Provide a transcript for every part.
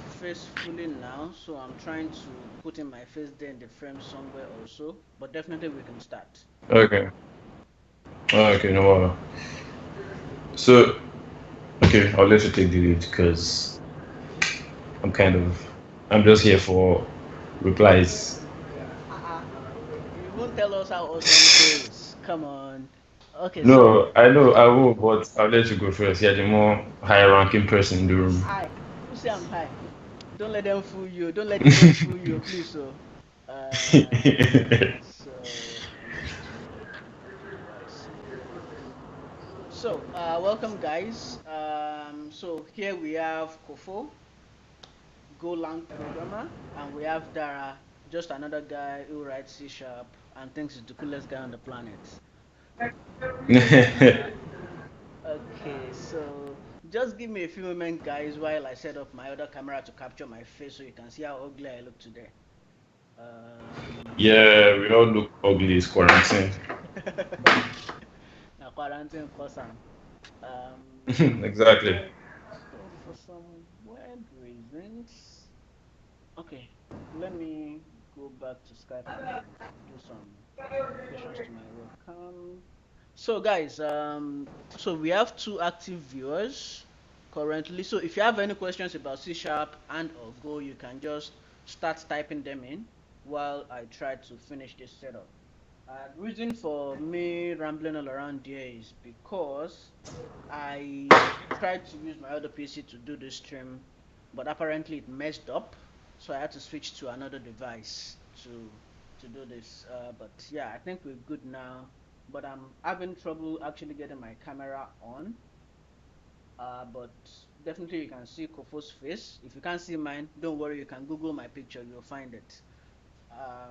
face fully now, so I'm trying to put in my face there in the frame somewhere also. But definitely we can start. Okay. Okay, no problem. So, okay, I'll let you take the lead because I'm kind of, I'm just here for replies. Uh-uh. You won't tell us how awesome goes. Come on. Okay, so No, I know I will, but I'll let you go first. You're the more higher ranking person in the room. high. Who say I'm high? Don't let them fool you. Don't let the name fool you, please. So let me just put device here. So, welcome guys. So here we have Kofo, Golang programmer, and we have Dara, just another guy who writes C sharp and thinks he's the coolest guy on the planet. Okay, so just give me a few moments, guys, while I set up my other camera to capture my face so you can see how ugly I look today. Um, Yeah, we all look ugly. It's quarantine. now quarantine cause Exactly. so for some weird reasons, okay, let me go back to Skype and do some modifications to my webcam. So guys, so we have two active viewers currently. So if you have any questions about C sharp and or Go, you can just start typing them in while I try to finish this setup. The reason for me rambling all around here is because I tried to use my other PC to do this stream, but apparently it messed up, so I had to switch to another device to do this. But yeah, I think we're good now. But I'm having trouble actually getting my camera on. But definitely you can see Kofo's face. If you can't see mine, don't worry, you can Google my picture, you'll find it.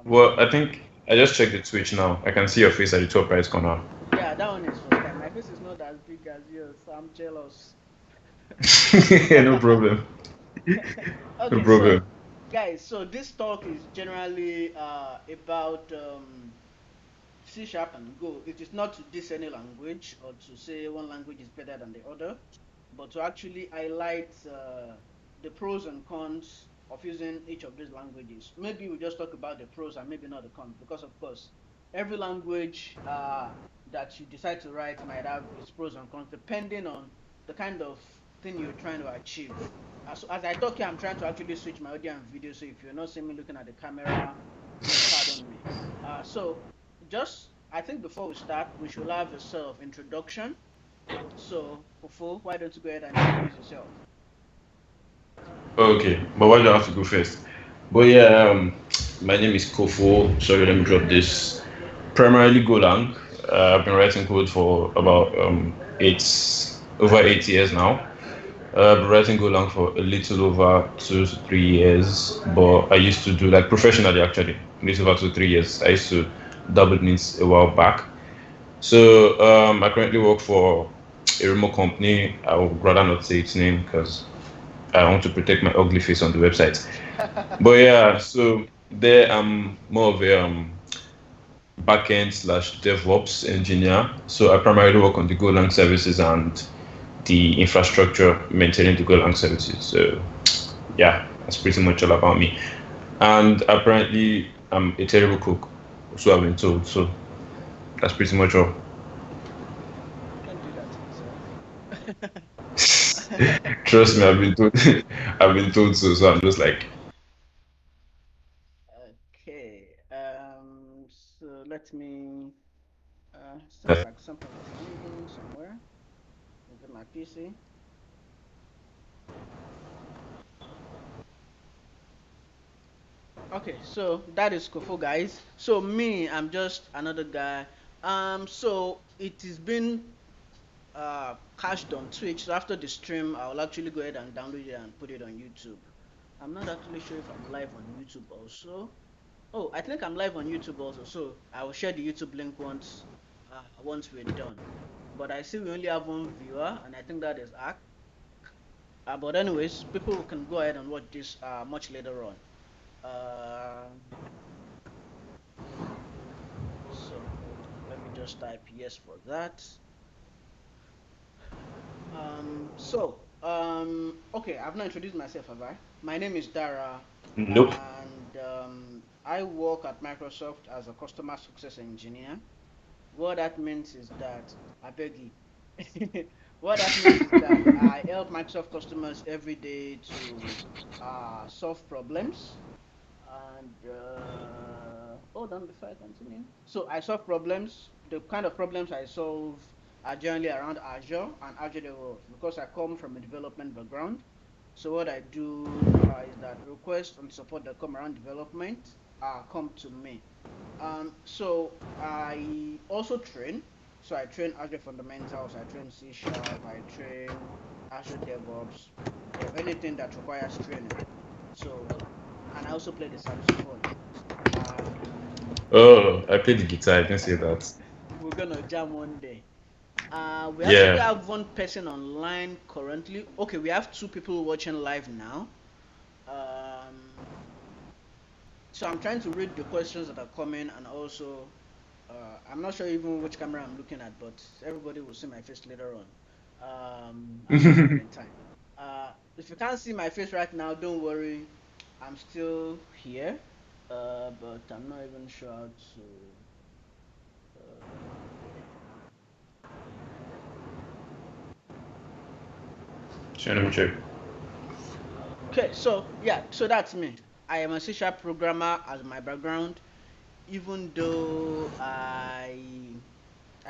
Well, Um, I think I just checked the Twitch now. I can see your face at the top right corner. yeah, that one is for Skype. My face is not as big as yours, so I'm jealous. No problem. No Okay, so problem. guys, so this talk is generally about C sharp and Go. It is not to diss any language or to say one language is better than the other, but to actually highlight the pros and cons of using each of these languages. Maybe we just talk about the pros and maybe not the cons, because of course, every language that you decide to write might have its pros and cons depending on the kind of thing you're trying to achieve. So as I talk here, I'm trying to actually switch my audio and video, so if you're not seeing me looking at the camera, please pardon me. So just I think before we start, we should have a sort of introduction. So, Kofo, why don't you go ahead and introduce yourself? Okay, but why do I have to go first? But yeah, my name is Kofo. Sorry, let me drop this. Primarily Golang. I've been writing code for about over 8 years now. I've been writing Golang for a little over 2 to 3 years, but I used to do like professionally actually, a little over 2 3 years. I used to double in it a while back. So I currently work for a remote company. I would rather not say its name because I want to protect my ugly face on the website. But yeah, so there I'm more of a backend slash DevOps engineer. So I primarily work on the Golang services and the infrastructure maintaining the Golang services. So yeah, that's pretty much all about me. And apparently I'm a terrible cook, so I've been told. So that's pretty much all. Don't do that to yourself. Trust me, I've been told. I've been told so. So I'm just like, Okay. So let me. Seems like something is hanging somewhere. Is it my PC? Okay, so that is Kofo, guys. So me, I'm just another guy. So it has been cached on Twitch. So after the stream, I'll actually go ahead and download it and put it on YouTube. I'm not actually sure if I'm live on YouTube also. Oh, I think I'm live on YouTube also. So I will share the YouTube link once we're done. But I see we only have one viewer, and I think that is Ark. But anyways, people can go ahead and watch this much later on. Uh, so let me just type yes for that. Okay, I've not introduced myself, have I? My name is Dara, Nope. and I work at Microsoft as a customer success engineer. What that means is that I beg you. What that means is that I help Microsoft customers every day to solve problems. And hold on before I continue. So I solve problems. The kind of problems I solve are generally around Azure and Azure DevOps because I come from a development background. So what I do is that requests and support that come around development come to me. So I also train. So I train Azure Fundamentals, I train C Sharp, I train Azure DevOps, anything that requires training. So, and I also play the saxophone. Um, Oh, I play the guitar. I didn't say that. we're gonna jam one day. We actually Yeah. have one person online currently. Okay, we have two people watching live now. Um, so I'm trying to read the questions that are coming, and also I'm not sure even which camera I'm looking at, but everybody will see my face later on at some point in time. If you can't see my face right now, don't worry. I'm still here, but I'm not even sure how to. So let me check. Okay, so yeah, so that's me. I am a C# programmer as my background, even though I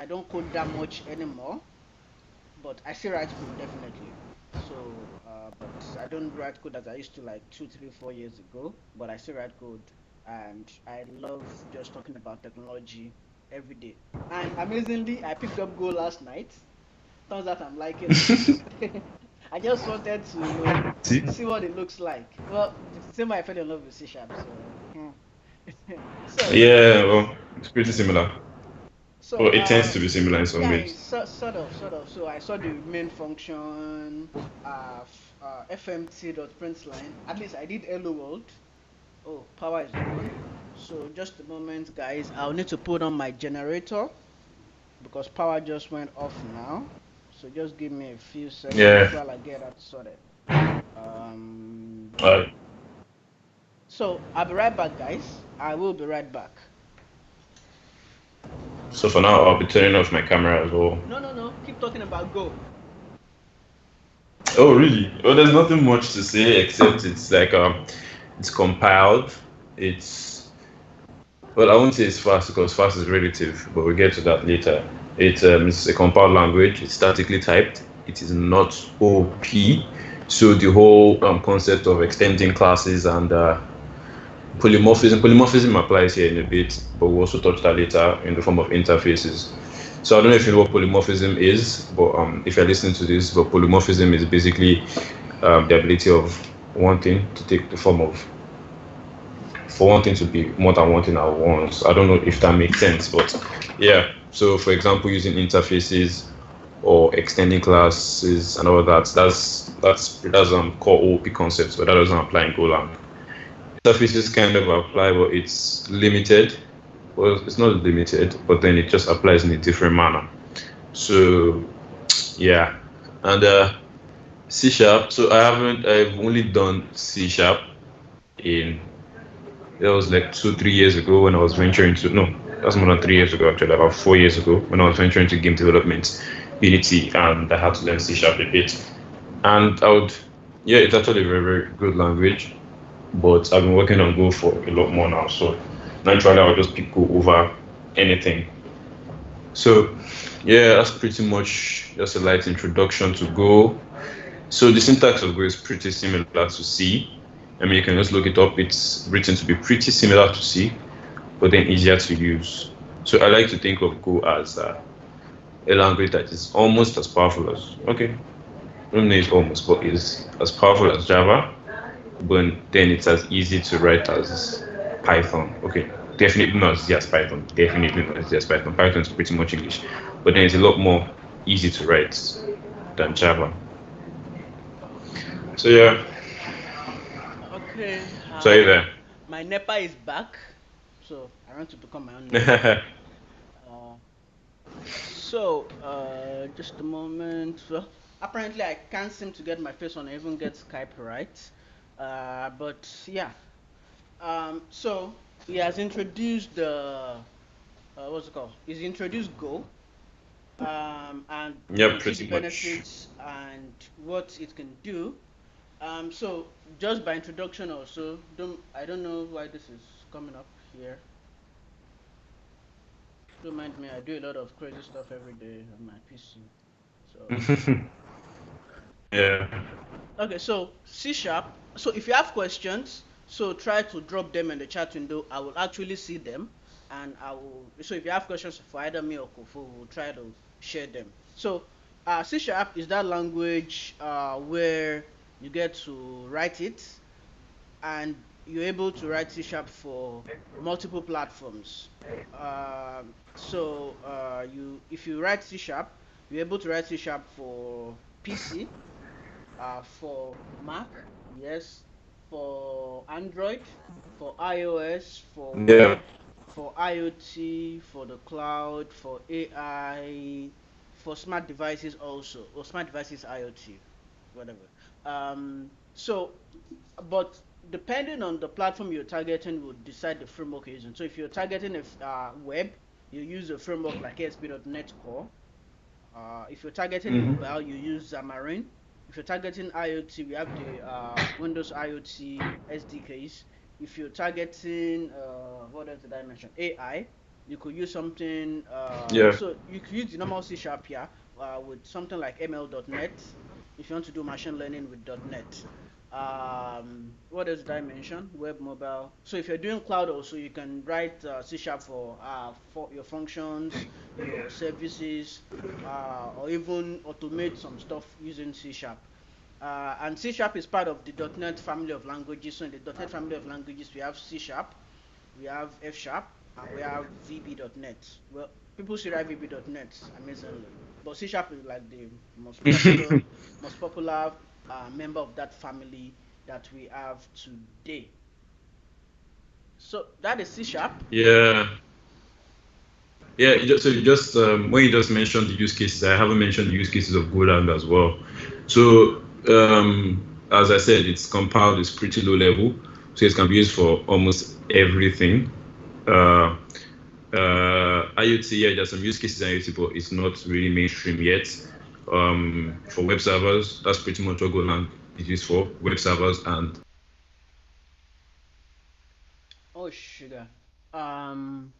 don't code that much anymore, but I still write code definitely. So, but I don't write code as I used to like 2, 3, 4 years ago. But I still write code, and I love just talking about technology every day. And amazingly, I picked up Go last night. Turns out I'm liking it. I just wanted to, See? see what it looks like. Well, it's the same way I fell in love with C Sharp. So, so Yeah, well, it's pretty similar. So, Well, it tends to be similar in some yeah, ways. it's sort of. So I saw the main function, fmt.println. At least I did hello world. Oh, power is gone. So just a moment, guys. I'll need to put on my generator because power just went off now. So just give me a few seconds Yeah. while I get that sorted. Um, Alright. so I'll be right back, guys. I will be right back. So for now, I'll be turning off my camera as well. No, no, no. Keep talking about Go. Oh, really? Well, there's nothing much to say except it's compiled. It's well, I won't say it's fast because fast is relative, but we'll get to that later. It's a compiled language. It's statically typed. It is not OP. So the whole concept of extending classes and polymorphism applies here in a bit, but we'll also touch that later in the form of interfaces. So I don't know if you know what polymorphism is, but if you're listening to this, but polymorphism is basically the ability of one thing to take the form of for one thing to be more than one thing at once. I don't know if that makes sense, but yeah. So for example, using interfaces or extending classes and all that, that's core OP concepts, but that doesn't apply in Golang. Interfaces kind of apply, but it's limited. Well, it's not limited, but then it just applies in a different manner. So yeah, and C sharp. So I've only done C sharp in that was like 2 3 years ago when I was venturing to no, that's more than 3 years ago actually, about 4 years ago when I was venturing to game development, Unity, and I had to learn C sharp a bit. And I would, yeah, it's actually a very very good language, but I've been working on Go for a lot more now. So naturally, I'll just pick Go over anything. So yeah, that's pretty much just a light introduction to Go. So the syntax of Go is pretty similar to C. I mean, you can just look it up. It's written to be pretty similar to C, but then easier to use. So I like to think of Go as a language that is almost as powerful as, okay, I don't know it's almost, but is as powerful as Java, but then it's as easy to write as Python. Okay, definitely not as easy as Python. Definitely not as easy as Python. Python is pretty much English, but then it's a lot more easy to write than Java. So yeah, Okay. so are you there? My NEPA is back, so I want to become my own NEPA. Uh, just a moment. Well, apparently I can't seem to get my face on, or even get Skype right. But yeah, so he has introduced the what's it called? He's introduced Go, and Yeah, we see the pretty much. benefits and what it can do. So just by introduction also, I don't know why this is coming up here. Don't mind me, I do a lot of crazy stuff every day on my PC. So Yeah. okay, so C sharp. So if you have questions, so try to drop them in the chat window. I will actually see them, and I will. So if you have questions for either me or Kofo, we'll try to share them. So C sharp is that language where you get to write it, and you're able to write C sharp for multiple platforms. You if you write C sharp, you're able to write C sharp for PC, for Mac, yes, for Android, for iOS, for Yeah. web, for IoT, for the cloud, for AI, for smart devices also, or smart devices IoT, whatever. So, but depending on the platform you're targeting will decide the framework you're using. So if you're targeting a web, you use a framework like ASP.NET Core. If you're targeting Hmm. mobile, you use Xamarin. If you're targeting IoT, we have the Windows IoT SDKs. If you're targeting what else did I mention? AI, you could use something. Yeah. So you could use the normal C sharp here with something like ML.NET. If you want to do machine learning with .NET. What else did I mention? Web, mobile. So if you're doing cloud also, you can write C sharp for your functions, your services, or even automate some stuff using C sharp. And C sharp is part of the .NET family of languages. So in the .NET family of languages, we have C sharp, we have F sharp, and we have VB.NET. Well, people should write VB.NET amazingly, but C sharp is like the most popular member of that family that we have today. So that is C sharp. Yeah. Yeah, when you just mentioned the use cases, I haven't mentioned the use cases of Golang as well. So as I said, it's compiled, it's pretty low level, so it can be used for almost everything. Uh, IoT, yeah, there's some use cases in IoT, but it's not really mainstream yet. For web servers, that's pretty much what Golang is used for, web servers and Oh sugar. Um.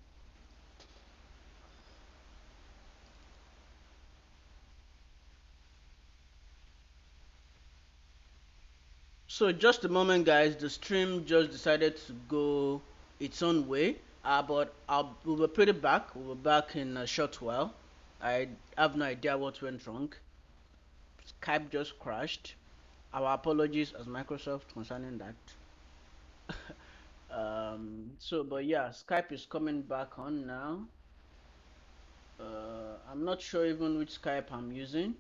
So just a moment, guys. The stream just decided to go its own way. But we will put it back. We'll be back in a short while. I have no idea what went wrong. Skype just crashed. Our apologies as Microsoft concerning that. But yeah, Skype is coming back on now. I'm not sure even which Skype I'm using.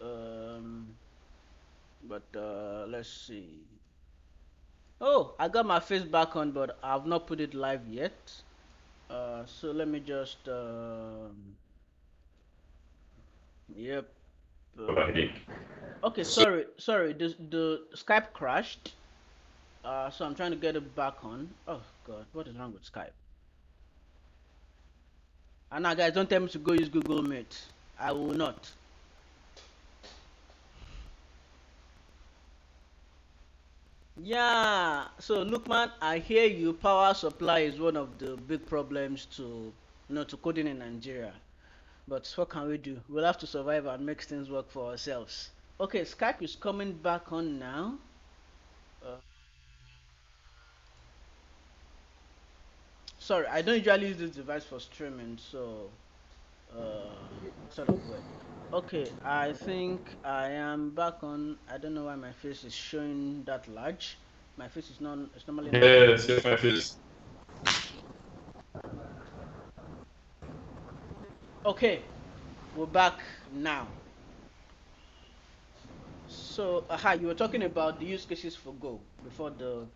Um, but let's see. Oh, I got my face back on, but I've not put it live yet. So let me just. Yep. providing. Okay, So sorry. The Skype crashed. So I'm trying to get it back on. Oh God, what is wrong with Skype? And now, guys, don't tell me to go use Google Meet. I will not. Yeah. So look, man, I hear you. Power supply is one of the big problems to coding in Nigeria. But what can we do? We'll have to survive and make things work for ourselves. Okay, Skype is coming back on now. Uh, Sorry, I don't usually use this device for streaming, so it's sort of weird. Okay, I think I am back on. I don't know why my face is showing that large. My face is not. It's normally not that yes, big. yes, my face. Okay, we're back now. So, aha, you were talking about the use cases for Go before the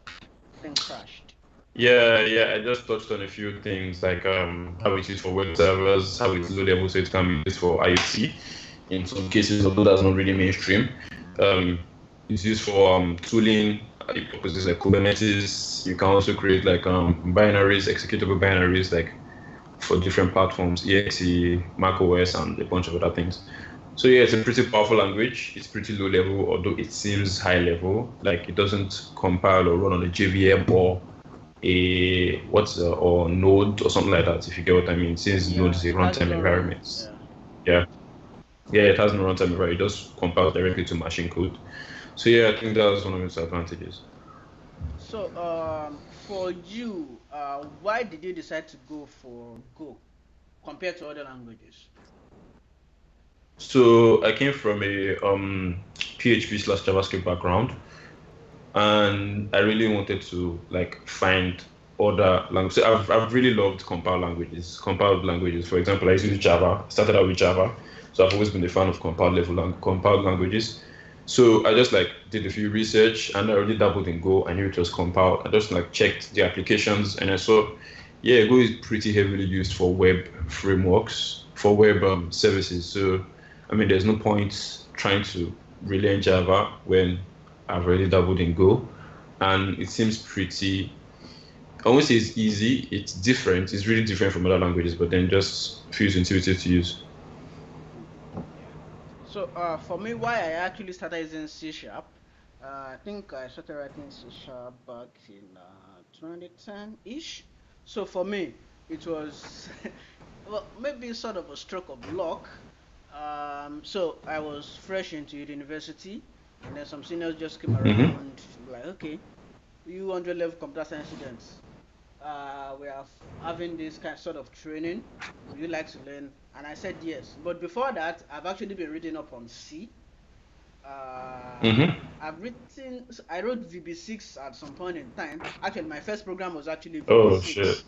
thing crashed. Yeah, yeah, I just touched on a few things like how it is for web servers, how it's low level, so it can be used for IoT. In some cases, although that's not really mainstream, um, it's used for tooling purposes like Kubernetes. You can also create like binaries, executable binaries, like for different platforms, EXE, macOS, and a bunch of other things. So yeah, it's a pretty powerful language. It's pretty low level, although it seems high level. Like it doesn't compile or run on a JVM or or Node or something like that. If you get what I mean, since Node is a runtime environment. Yeah. Yeah, it has no runtime environment. It just compiles directly to machine code. So yeah, I think that's one of its advantages. So for you, why did you decide to go for Go compared to other languages? So I came from a PHP/JavaScript background, and I really wanted to like find other languages. So I've really loved compiled languages. For example, I used to use Java. Started out with Java, so I've always been a fan of compiled languages. So I just like did a few research, and I already dabbled in Go. I knew it was compiled. I just like checked the applications, and I saw, yeah, Go is pretty heavily used for web frameworks, for web services. So I mean, there's no point trying to relearn Java when I've already dabbled in Go, and it seems pretty. I won't say it's easy. It's different. It's really different from other languages, but then just feels intuitive to use. So for me, why I actually started using C Sharp, I think I started writing C Sharp back in 2010-ish. So for me, it was well, maybe sort of a stroke of luck. So I was fresh into university, and then some seniors just came Mm-hmm. around, like, okay, you 100 level computer science students, we are having this kind sort of training. Would you like to learn? And I said yes. But before that, I've actually been reading up on C. Mm-hmm. I wrote VB6 at some point in time. Actually, my first program was actually Oh shit. VB6.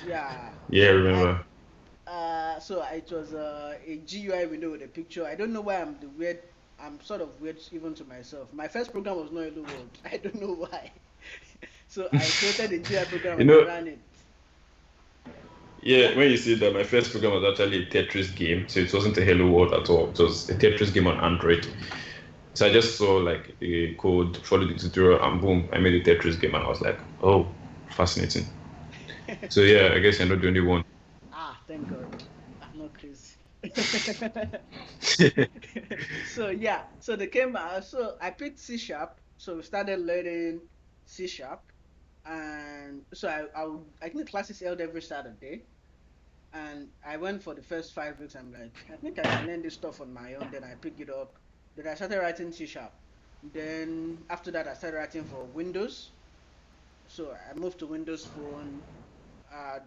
Yeah. Yeah, I remember. It was a GUI window with a picture. I don't know why I'm sort of weird even to myself. My first program was not Hello World. I don't know why. So I created a GUI program You and I know, ran it. yeah, when you see that, my first program was actually a Tetris game, so it wasn't a Hello World at all. It was a Tetris game on Android. So I just saw like a code, followed the tutorial, and boom, I made a Tetris game, and I was like, oh, fascinating. So yeah, I guess you're not the only one. Ah, thank God. I'm not crazy. So yeah, so they came out. So I picked C sharp. So we started learning C sharp, and so I think the classes held every Saturday, and I went for the first 5 weeks. I'm like, I think I can learn this stuff on my own. Then I picked it up. Then I started writing C sharp. Then after that, I started writing for Windows. So I moved to Windows Phone.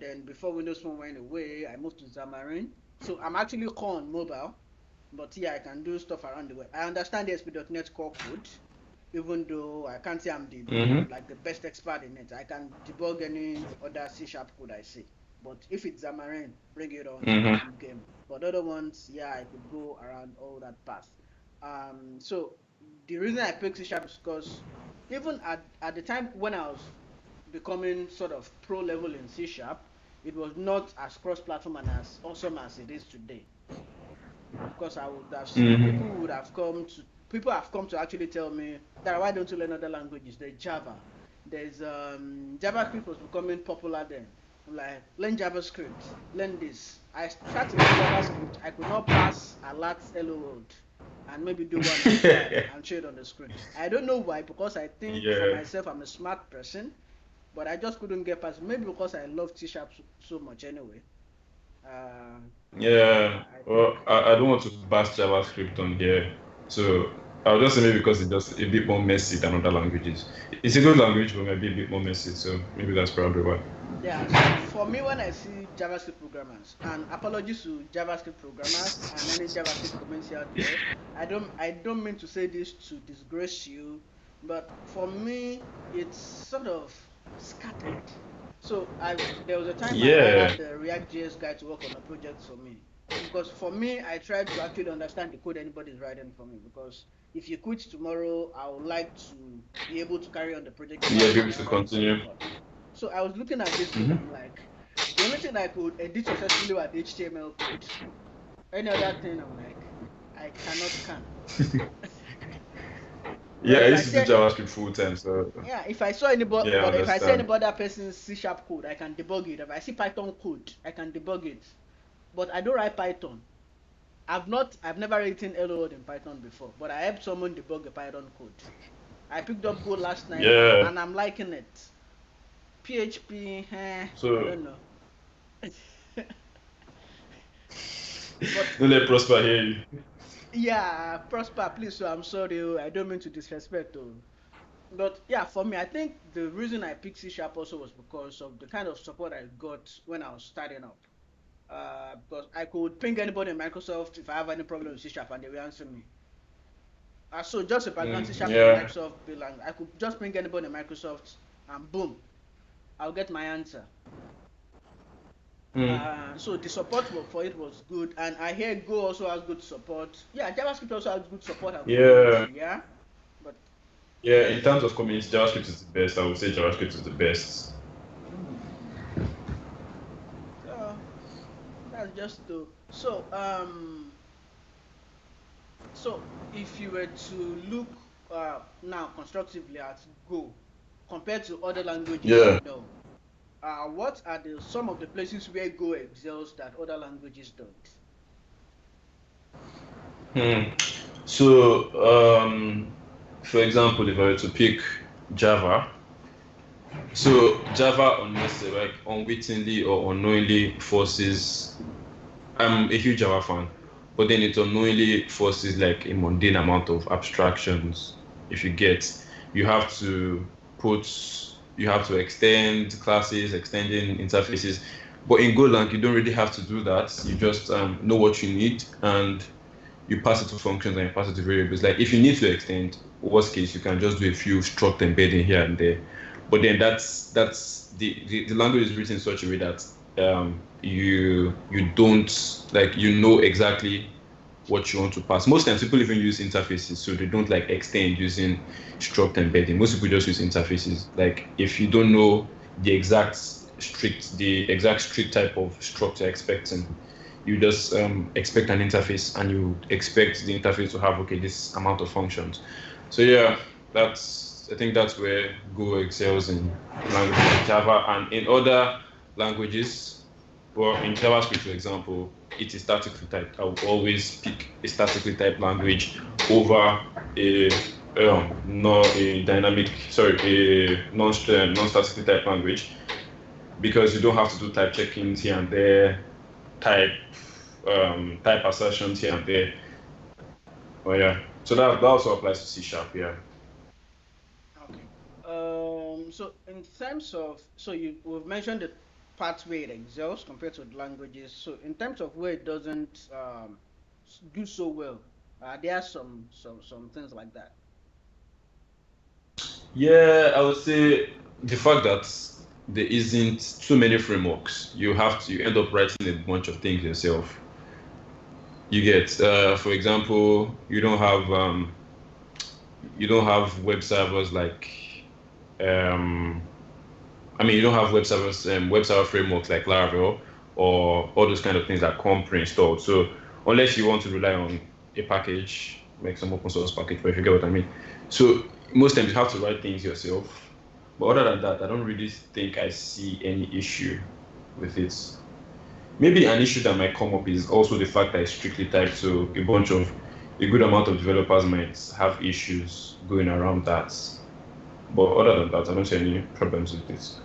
Then before Windows Phone went away, I moved to Xamarin. So I'm actually core on mobile, but yeah, I can do stuff around the web. I understand the ASP.NET Core code, even though I can't say I'm the Mm-hmm. like the best expert in it. I can debug any other C sharp code I see. But if it's Xamarin, bring it on. Mm-hmm. I'm game. But other ones, yeah, I could go around all that path. So the reason I picked C sharp is because even at the time when I was becoming sort of pro level in C sharp, it was not as cross platform and as awesome as it is today. Because I would have seen Mm-hmm. people have come to actually tell me that why don't you learn other languages? There's Java. There's JavaScript was becoming popular then. I'm like, learn JavaScript, learn this. I tried to learn JavaScript. I could not pass a lot hello world and maybe do one or two and show it on the screen. I don't know why, because I think for Yeah. myself I'm a smart person, but I just couldn't get past. Maybe because I love C sharp so much anyway. Uh, Yeah, I well, think I don't want to bash JavaScript on here, so I'll just say maybe because it's just a bit more messy than other languages. It's a good language, but maybe a bit more messy, so maybe that's probably why. yeah. So for me, when I see JavaScript programmers, and apologies to JavaScript programmers and any JavaScript community out there, I don't mean to say this to disgrace you, but for me, it's sort of scattered. So there was a time I Yeah, hired the React.js guy to work on a project for me. Because for me, I try to actually understand the code anybody's writing for me. Because if you quit tomorrow, I would like to be able to carry on the project yeah, without be being able to around some continue. effort. So I was looking at this code. Hmm. I'm like, the only thing I could edit successfully was HTML code. Any other thing, I'm like, I cannot scan. Yeah, But I if I used to do say JavaScript full time, so yeah, if I saw anybody, yeah, I but if I see understand. anybody person's C sharp code, I can debug it. If I see Python code, I can debug it. But I don't write Python. I've never written hello world in Python before, but I helped someone debug a Python code. I picked up Go last night Yeah. and I'm liking it. PHP, I So don't know. But don't let Prosper hear you. yeah, Prosper, please, so I'm sorry, oh, I don't mean to disrespect you. But yeah, for me, I think the reason I picked C sharp also was because of the kind of support I got when I was starting up. Because I could ping anybody in Microsoft if I have any problem with C sharp and they will answer me. So just a background, C sharp is a Yeah. Microsoft build language. I could just ping anybody in Microsoft and boom, I'll get my answer. Mm. So the support for it was good, and I hear Go also has good support. Yeah, JavaScript also has good support and Yeah. community. Yeah, but Yeah. In terms of community, JavaScript is the best. I would say JavaScript is the best. so that's just the so if you were to look now constructively at Go compared to other languages you Yeah. know, what are the some of the places where Go excels that other languages don't? Hmm. So, for example, if I were to pick Java, so Java like unwittingly or unknowingly forces. I'm a huge Java fan, but then it unknowingly forces like a mundane amount of abstractions. If you get, you have to put, you have to extend classes, extending interfaces. But in Golang, you don't really have to do that. You just know what you need and you pass it to functions and you pass it to variables. Like if you need to extend, worst case, you can just do a few struct embedding here and there. But then that's the language is written in such a way that you don't like you know exactly what you want to pass. Most times people even use interfaces, so they don't like extend using struct embedding. Most people just use interfaces. Like if you don't know the exact strict type of struct you're expecting, you just expect an interface and you expect the interface to have okay this amount of functions. So yeah, that's I think that's where Go excels in languages like Java and in other languages. Well, in JavaScript, for example, it is statically typed. I will always pick a statically typed language over a no a dynamic sorry a non-statically typed language because you don't have to do type check-ins here and there, type type assertions here and there. Oh yeah. So that also applies to C sharp, yeah. Okay. So in terms of we've mentioned the parts where it excels compared to the languages. So in terms of where it doesn't do so well, there are some things like that. Yeah, I would say the fact that there isn't too many frameworks, you end up writing a bunch of things yourself. You get, for example, you don't have web servers like um, you don't have web server frameworks like Laravel or all those kind of things that come pre-installed. So unless you want to rely on a package, like some open source package, but if you get what I mean. So most times you have to write things yourself. But other than that, I don't really think I see any issue with it. Maybe an issue that might come up is also the fact that it's strictly typed, so a good amount of developers might have issues going around that. But other than that, I don't see any problems with this.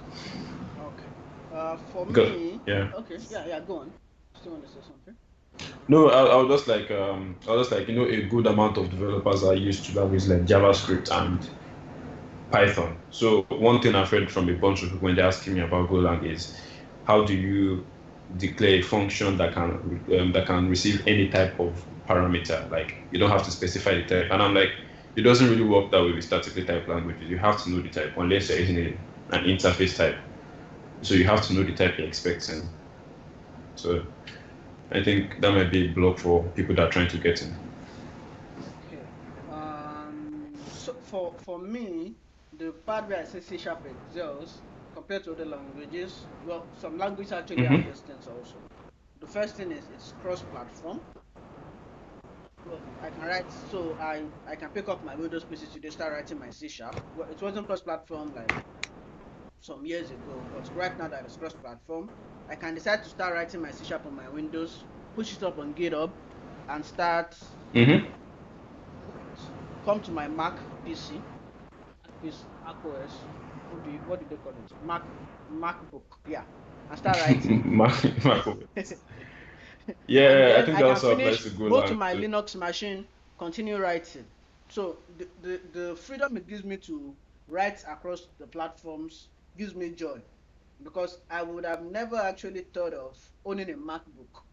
Okay. For Because me, yeah. okay, yeah, go on. Still want to say something? No, I was just like, a good amount of developers are used to languages like JavaScript and Python. So one thing I've heard from a bunch of people when they're asking me about Golang is, how do you declare a function that can receive any type of parameter? Like you don't have to specify the type. And I'm like, it doesn't really work that way with statically typed languages. You have to know the type unless you're using an interface type. So you have to know the type you're expecting. So I think that might be a block for people that are trying to get in. Okay. So for me, the part where I say C sharp excels compared to other languages, well, some languages actually have Mm-hmm. these things also. The first thing is it's cross-platform. Well, I can write, so I can pick up my Windows PC today, start writing my C sharp. Well, it wasn't cross-platform like some years ago, but right now that it's cross-platform, I can decide to start writing my C sharp on my Windows, push it up on GitHub, and start Mm-hmm. come to my Mac PC, Mac OS. What do they call it? MacBook, yeah, and start writing. Marco. And Yeah, I then think I that can also applies finish, to go to Golang my too. Linux machine, continue writing. So the freedom it gives me to write across the platforms gives me joy because I would have never actually thought of owning a MacBook.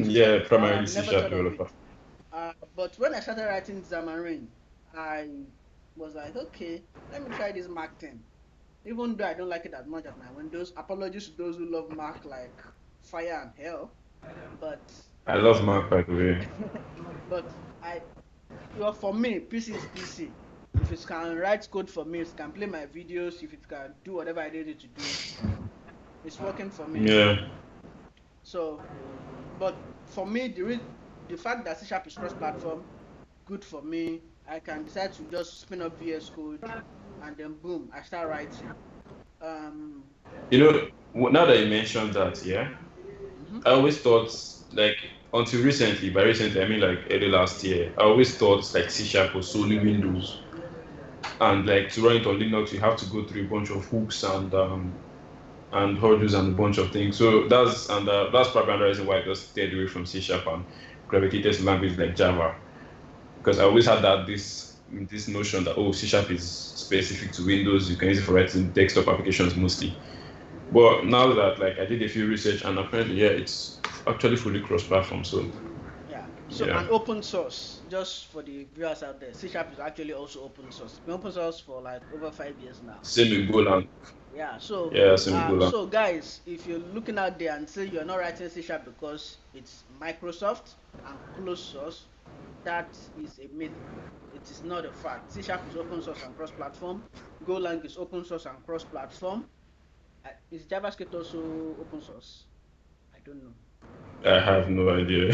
Yeah, I would primarily have C never sharp thought of developer. it. But when I started writing Xamarin, I was like, okay, let me try this Mac thing. Even though I don't like it as much as my Windows, apologies to those who love Mac like fire and hell. But I love Mac, by the way. but I well for me, PC is PC. If it can write code for me, if it can play my videos, if it can do whatever I need it to do, it's working for me. Yeah. So, but for me, the fact that C Sharp is cross-platform, good for me. I can decide to just spin up VS Code, and then boom, I start writing. Um, You know, now that you mentioned that, yeah, mhm. I always thought, like, until recently, by recently, I mean like early last year, I always thought like C sharp was solely Windows. And like to run it on Linux, you have to go through a bunch of hooks and hurdles and a bunch of things. So that's probably another reason why I just stayed away from C sharp and gravitated to language like Java. Because I always had this notion that oh C sharp is specific to Windows, you can use it for writing desktop applications mostly. But now that like I did a few research and apparently yeah, it's actually fully cross-platform. So Yeah. So yeah, an open source, just for the viewers out there, C Sharp is actually also open source. It's been open source for like over 5 years now. same with Golang. Yeah. So Yeah, same with Golang. so guys, if you're looking out there and say you're not writing C Sharp because it's Microsoft and closed source, that is a myth. It is not a fact. C Sharp is open source and cross-platform. Golang is open source and cross-platform. Is JavaScript also open source? I don't know. I have no idea.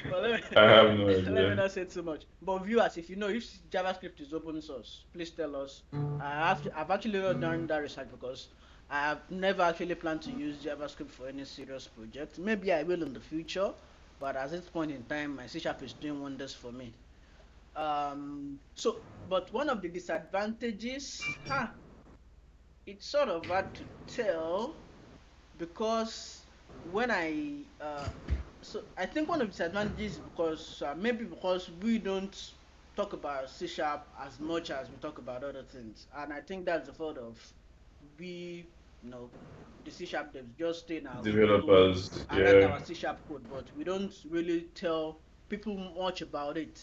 Well, I have no let me idea. not say too much. But viewers, if you know if JavaScript is open source, please tell us. I've actually not done that research because I have never actually planned to use JavaScript for any serious project. Maybe I will in the future, but at this point in time, my C Sharp is doing wonders for me. But one of the disadvantages, it's sort of hard to tell because when I think one of the disadvantages is because maybe because we don't talk about C sharp as much as we talk about other things, and I think that's the fault of we, you know, the C sharp devs just stay in our cubicle Developers, and write yeah. our C sharp code, but we don't really tell people much about it.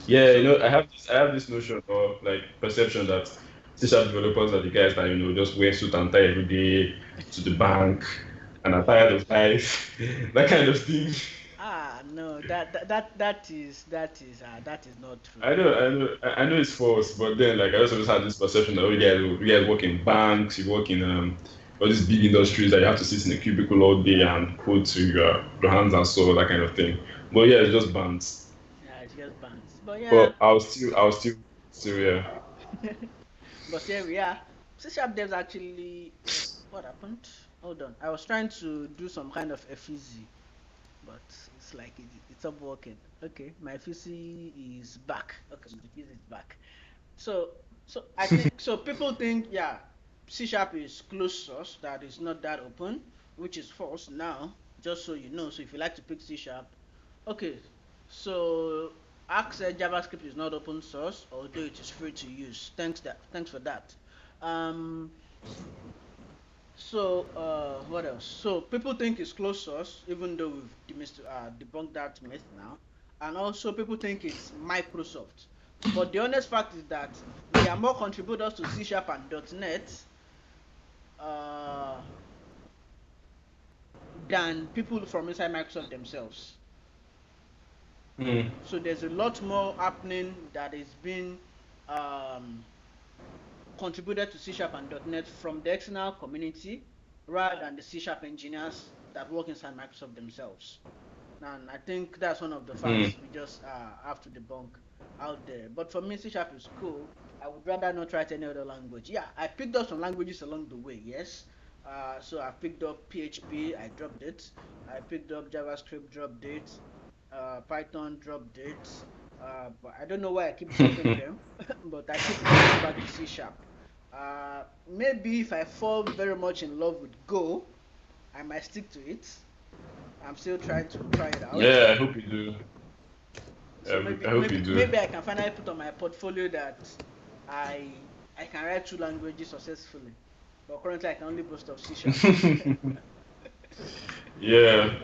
Yeah, So I have this notion or like perception that C sharp developers are the guys that just wear suit and tie every day to the bank and are tired of life, that kind of thing. no, that is not true. I know it's false, but then like I also just had this perception that oh, you guys work in banks, you work in all these big industries that you have to sit in a cubicle all day and code to your hands and so that kind of thing. But yeah, it's just banks. Yeah, it's just bands. But yeah, But still yeah. but here we are. C sharp devs actually. What happened? Hold on. I was trying to do some kind of FEZ, but it's like it's not working. Okay, my FEZ is back. Okay, my FEZ is back. So, so I think so. People think yeah, C sharp is closed source, that is not that open, which is false. Now, just so you know, so if you like to pick C sharp, okay. So Arc said JavaScript is not open source, although it is free to use. Thanks for that. Um, what else? So people think it's closed source, even though we've debunked that myth now. And also people think it's Microsoft. But the honest fact is that there are more contributors to C Sharp and .NET uh, than people from inside Microsoft themselves. Hmm. So there's a lot more happening that is being um, contributed to C Sharp and .NET from the external community rather than the C Sharp engineers. that work inside Microsoft themselves. And I think that's one of the facts we just have to debunk out there. But for me, C# is cool. I would rather not write any other language. Yeah, I picked up some languages along the way, yes. So I picked up PHP, I dropped it. I picked up JavaScript, dropped it. Python, dropped it. But I don't know why I keep dropping them, but I keep coming back to C#. Maybe if I fall very much in love with Go, I might stick to it. I'm still trying to try it out. Yeah, I hope you do. So I hope you do. maybe I can finally put on my portfolio that I I can write 2 languages successfully. But currently I can only boast of C#. Yeah.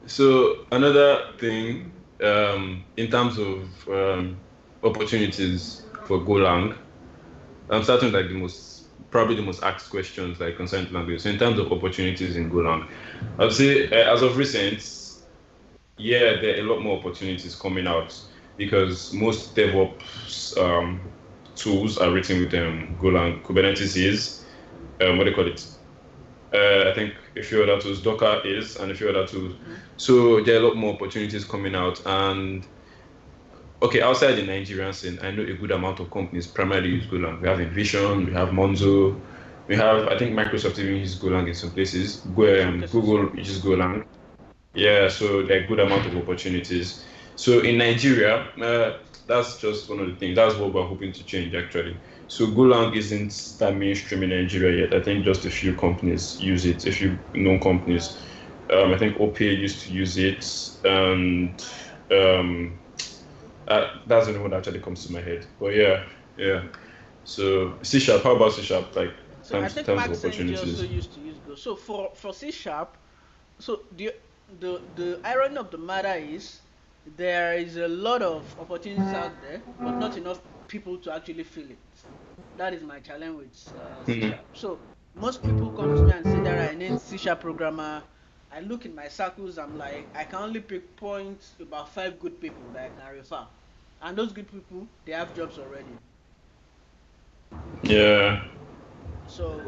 So another thing, in terms of opportunities for Golang, I'm starting like probably the most asked questions like concerning language. So in terms of opportunities in Golang, I'd say as of recent, yeah, there are a lot more opportunities coming out because most DevOps tools are written with Golang. Kubernetes is, what do you call it? I think a few other tools, Docker is, and a few other tools. So there are a lot more opportunities coming out. And okay, outside the Nigerian scene, I know a good amount of companies primarily use Golang. We have Envision, we have Monzo, we have, I think Microsoft even uses Golang in some places. Google uses Golang. Yeah, so there are a good amount of opportunities. So in Nigeria, that's just one of the things. That's what we're hoping to change actually. So Golang isn't that mainstream in Nigeria yet. I think just a few companies use it, a few known companies. I think OPay used to use it, and that's the only one that actually comes to my head. But yeah. So C#, how about C#? Like So I think terms of Max Ng also opportunities. used to use Go. So for C#, so the irony of the matter is there is a lot of opportunities out there, but not enough people to actually fill it. That is my challenge with C#. Hmm. So most people come to me and say that I need C# programmer. I look in my circles, I'm like, I can only pick points about 5 good people that I can refer. And those good people, they have jobs already. Yeah. So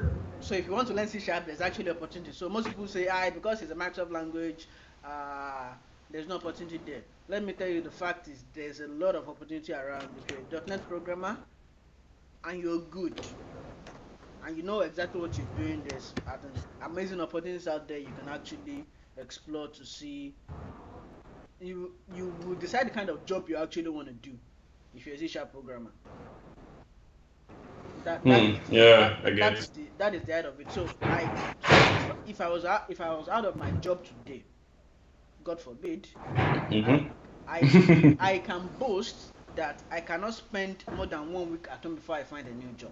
if you want to learn C#, there's actually opportunity. So most people say, I because it's a Microsoft language, uh, there's no opportunity there. Let me tell you, the fact is there's a lot of opportunity around. If you're a .NET programmer and you're good and you know exactly what you're doing, there's amazing opportunities out there you can actually explore to see. You will decide the kind of job you actually want to do if you're a C# programmer. That is the Yeah, I guess. that is the end of it. If I was out of my job today, God forbid, I Mm-hmm. I can boast that I cannot spend more than 1 week at home before I find a new job.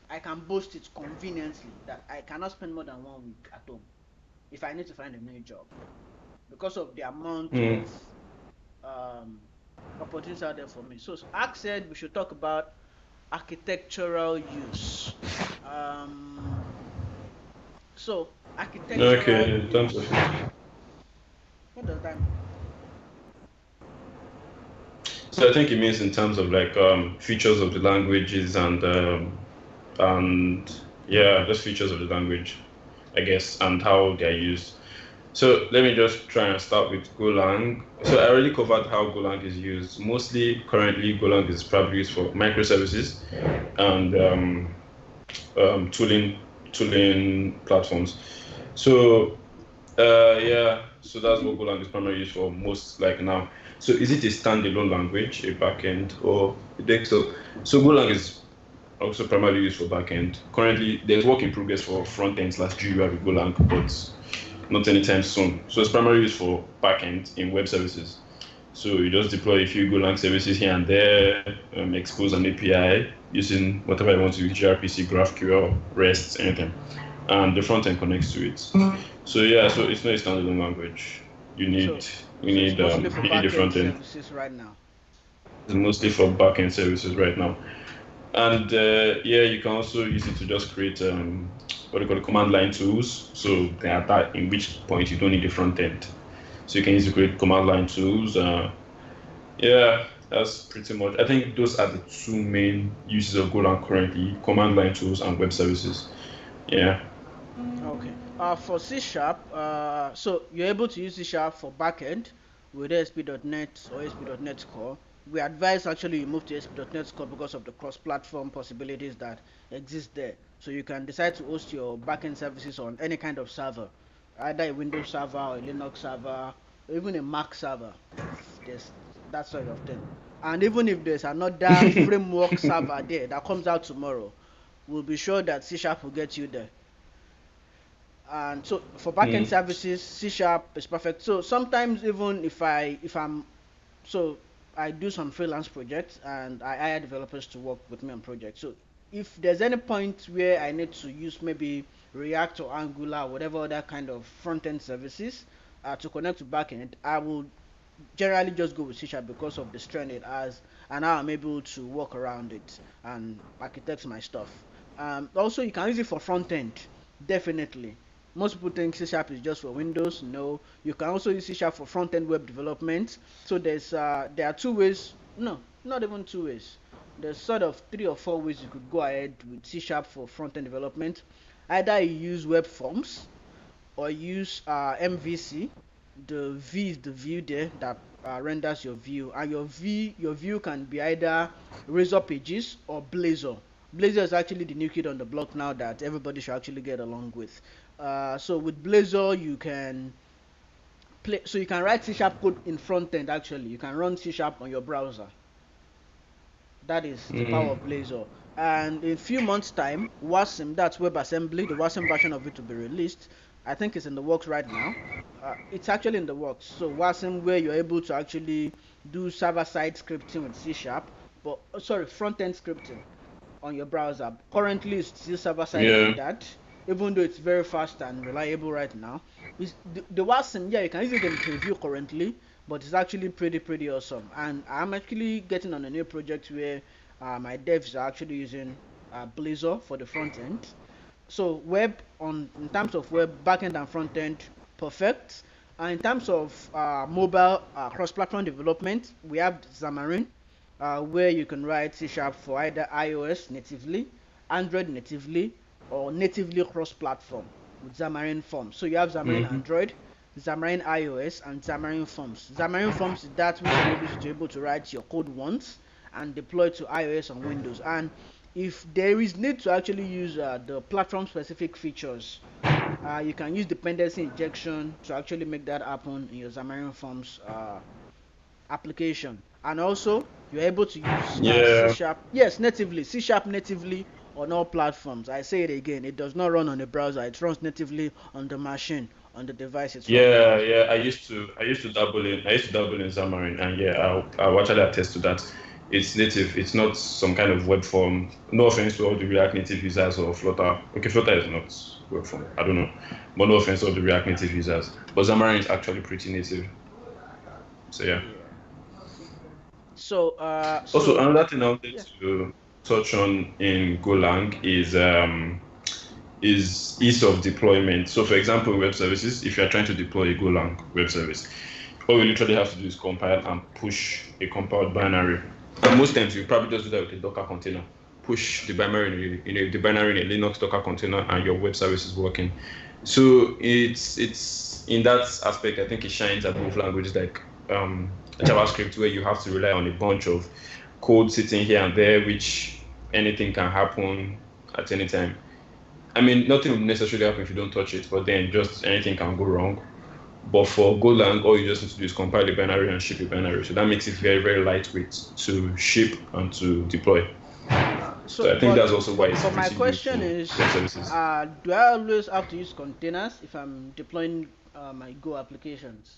I can boast it conveniently that I cannot spend more than 1 week at home if I need to find a new job because of the amount Mm. of um, opportunities out there for me. So Ax said we should talk about architectural use. Um, so architectural Okay, in terms of use. What does that mean? so I think it means in terms of like features of the languages and yeah, just features of the language, I guess, and how they're used. So let me just try and start with Golang. So I already covered how Golang is used. Mostly currently Golang is probably used for microservices and tooling platforms. So yeah, so that's what Golang is primarily used for most like now. So is it a standalone language, a backend, or a desktop? So Golang is also primarily used for backend. Currently, there's work in progress for front end slash GUI with Golang, but not anytime soon. So it's primarily used for backend in web services. So you just deploy a few Golang services here and there, expose an API using whatever you want to use, gRPC, GraphQL, REST, anything, and the front end connects to it. So yeah, so it's not a standalone language. You So need you so it's need mostly for the backend front end. services right now. It's mostly for backend services right now. And yeah, you can also use it to just create what do you call it, command line tools. So at that in which point you don't need the front end. So you can use it to create command line tools. Yeah, that's pretty much. I think those are the two main uses of Golang currently: command line tools and web services. Yeah. Okay. For C Sharp, so you're able to use C Sharp for backend with ASP.NET or ASP.NET Core. We advise actually you move to ASP.NET Core because of the cross-platform possibilities that exist there. So you can decide to host your backend services on any kind of server, either a Windows server or a Linux server, or even a Mac server, if there's that sort of thing. And even if there's another framework server there that comes out tomorrow, we'll be sure that C Sharp will get you there. And so for backend Mm. services, C Sharp is perfect. So sometimes even if I'm so I do some freelance projects and I hire developers to work with me on projects. So if there's any point where I need to use maybe React or Angular or whatever other kind of front end services to connect to backend, I will generally just go with C Sharp because of the strength it has and how I'm able to work around it and architect my stuff. Also, you can use it for front end, definitely. Most people think C Sharp is just for Windows. No, you can also use C Sharp for front end web development. So there are two ways. No, not even two ways. There's sort of 3 or 4 ways you could go ahead with C Sharp for front end development. Either you use web forms or use MVC. The V is the view there that renders your view, and your view can be either Razor Pages or Blazor. Blazor is actually the new kid on the block now that everybody should actually get along with. So with Blazor, you can play. So you can write C sharp code in front end. Actually, you can run C sharp on your browser. That is the power Mm. of Blazor. And in a few months' time, Wasim, that's WebAssembly, the Wasim version of it to be released. I think it's in the works right now. It's actually in the works. So Wasim, where you're able to actually do server-side scripting with C Sharp, but sorry, front-end scripting on your browser. Currently, it's still server-side Yeah. rendered, even though it's very fast and reliable right now. The Wasim, yeah, you can use it in preview currently, but it's actually pretty awesome. And I'm actually getting on a new project where my devs are actually using Blazor for the front end. So web on in terms of web backend and front end, perfect. And in terms of mobile cross-platform development, we have Xamarin, where you can write C Sharp for either iOS natively, Android natively, or natively cross-platform with Xamarin Forms. So you have Xamarin Mm-hmm. Android, Xamarin iOS, and Xamarin Forms. Xamarin Forms is that which enables you to be able to write your code once and deploy to iOS and Windows. And if there is need to actually use the platform-specific features, you can use dependency injection to actually make that happen in your Xamarin Forms application. And also, you're able to use C Yeah. Sharp, yes, natively, C Sharp natively on all platforms. I say it again, it does not run on a browser, it runs natively on the machine, on the device it's running Yeah, on. yeah. I used to dabble in Xamarin, and yeah, I'll actually attest to that. It's native. It's not some kind of web form. No offense to all the React Native users or Flutter. Okay, Flutter is not web form. I don't know, but no offense to all the React Native users. But Xamarin is actually pretty native. So yeah. Yeah. So, Also, another thing I wanted yeah. to touch on in Golang is ease of deployment. So, for example, in web services, if you're trying to deploy a Golang web service, all you literally have to do is compile and push a compiled binary. And most times, you probably just do that with a Docker container. Push the binary the binary in a Linux Docker container, and your web service is working. So it's in that aspect, I think it shines above languages like JavaScript, where you have to rely on a bunch of code sitting here and there, which anything can happen at any time. I mean, nothing will necessarily happen if you don't touch it, but then just anything can go wrong. But for Golang, all you just need to do is compile the binary and ship the binary. So that makes it very lightweight to ship and to deploy. So, So I think but that's also why it's but my pretty good question for is, web services. do I always have to use containers if I'm deploying my Go applications?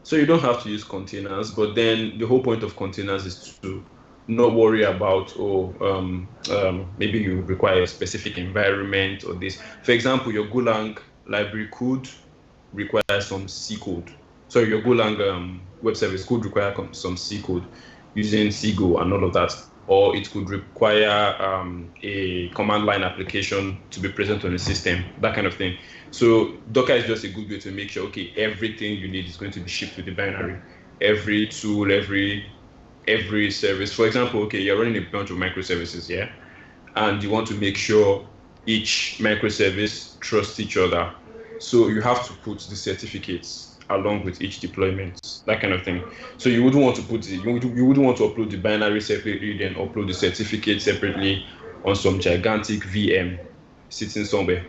So you don't have to use containers, but then the whole point of containers is to not worry about maybe you require a specific environment or this. For example, your Golang library could require some C code. So your Golang web service could require some C code using Cgo and all of that, or it could require a command line application to be present on the system, that kind of thing. So Docker is just a good way to make sure, okay, everything you need is going to be shipped with the binary. Every tool, every service. For example, okay, you're running a bunch of microservices, yeah, and you want to make sure each microservice trusts each other. So you have to put the certificates along with each deployment, that kind of thing. So you wouldn't want to you wouldn't want to upload the binary separately, then upload the certificate separately on some gigantic VM sitting somewhere.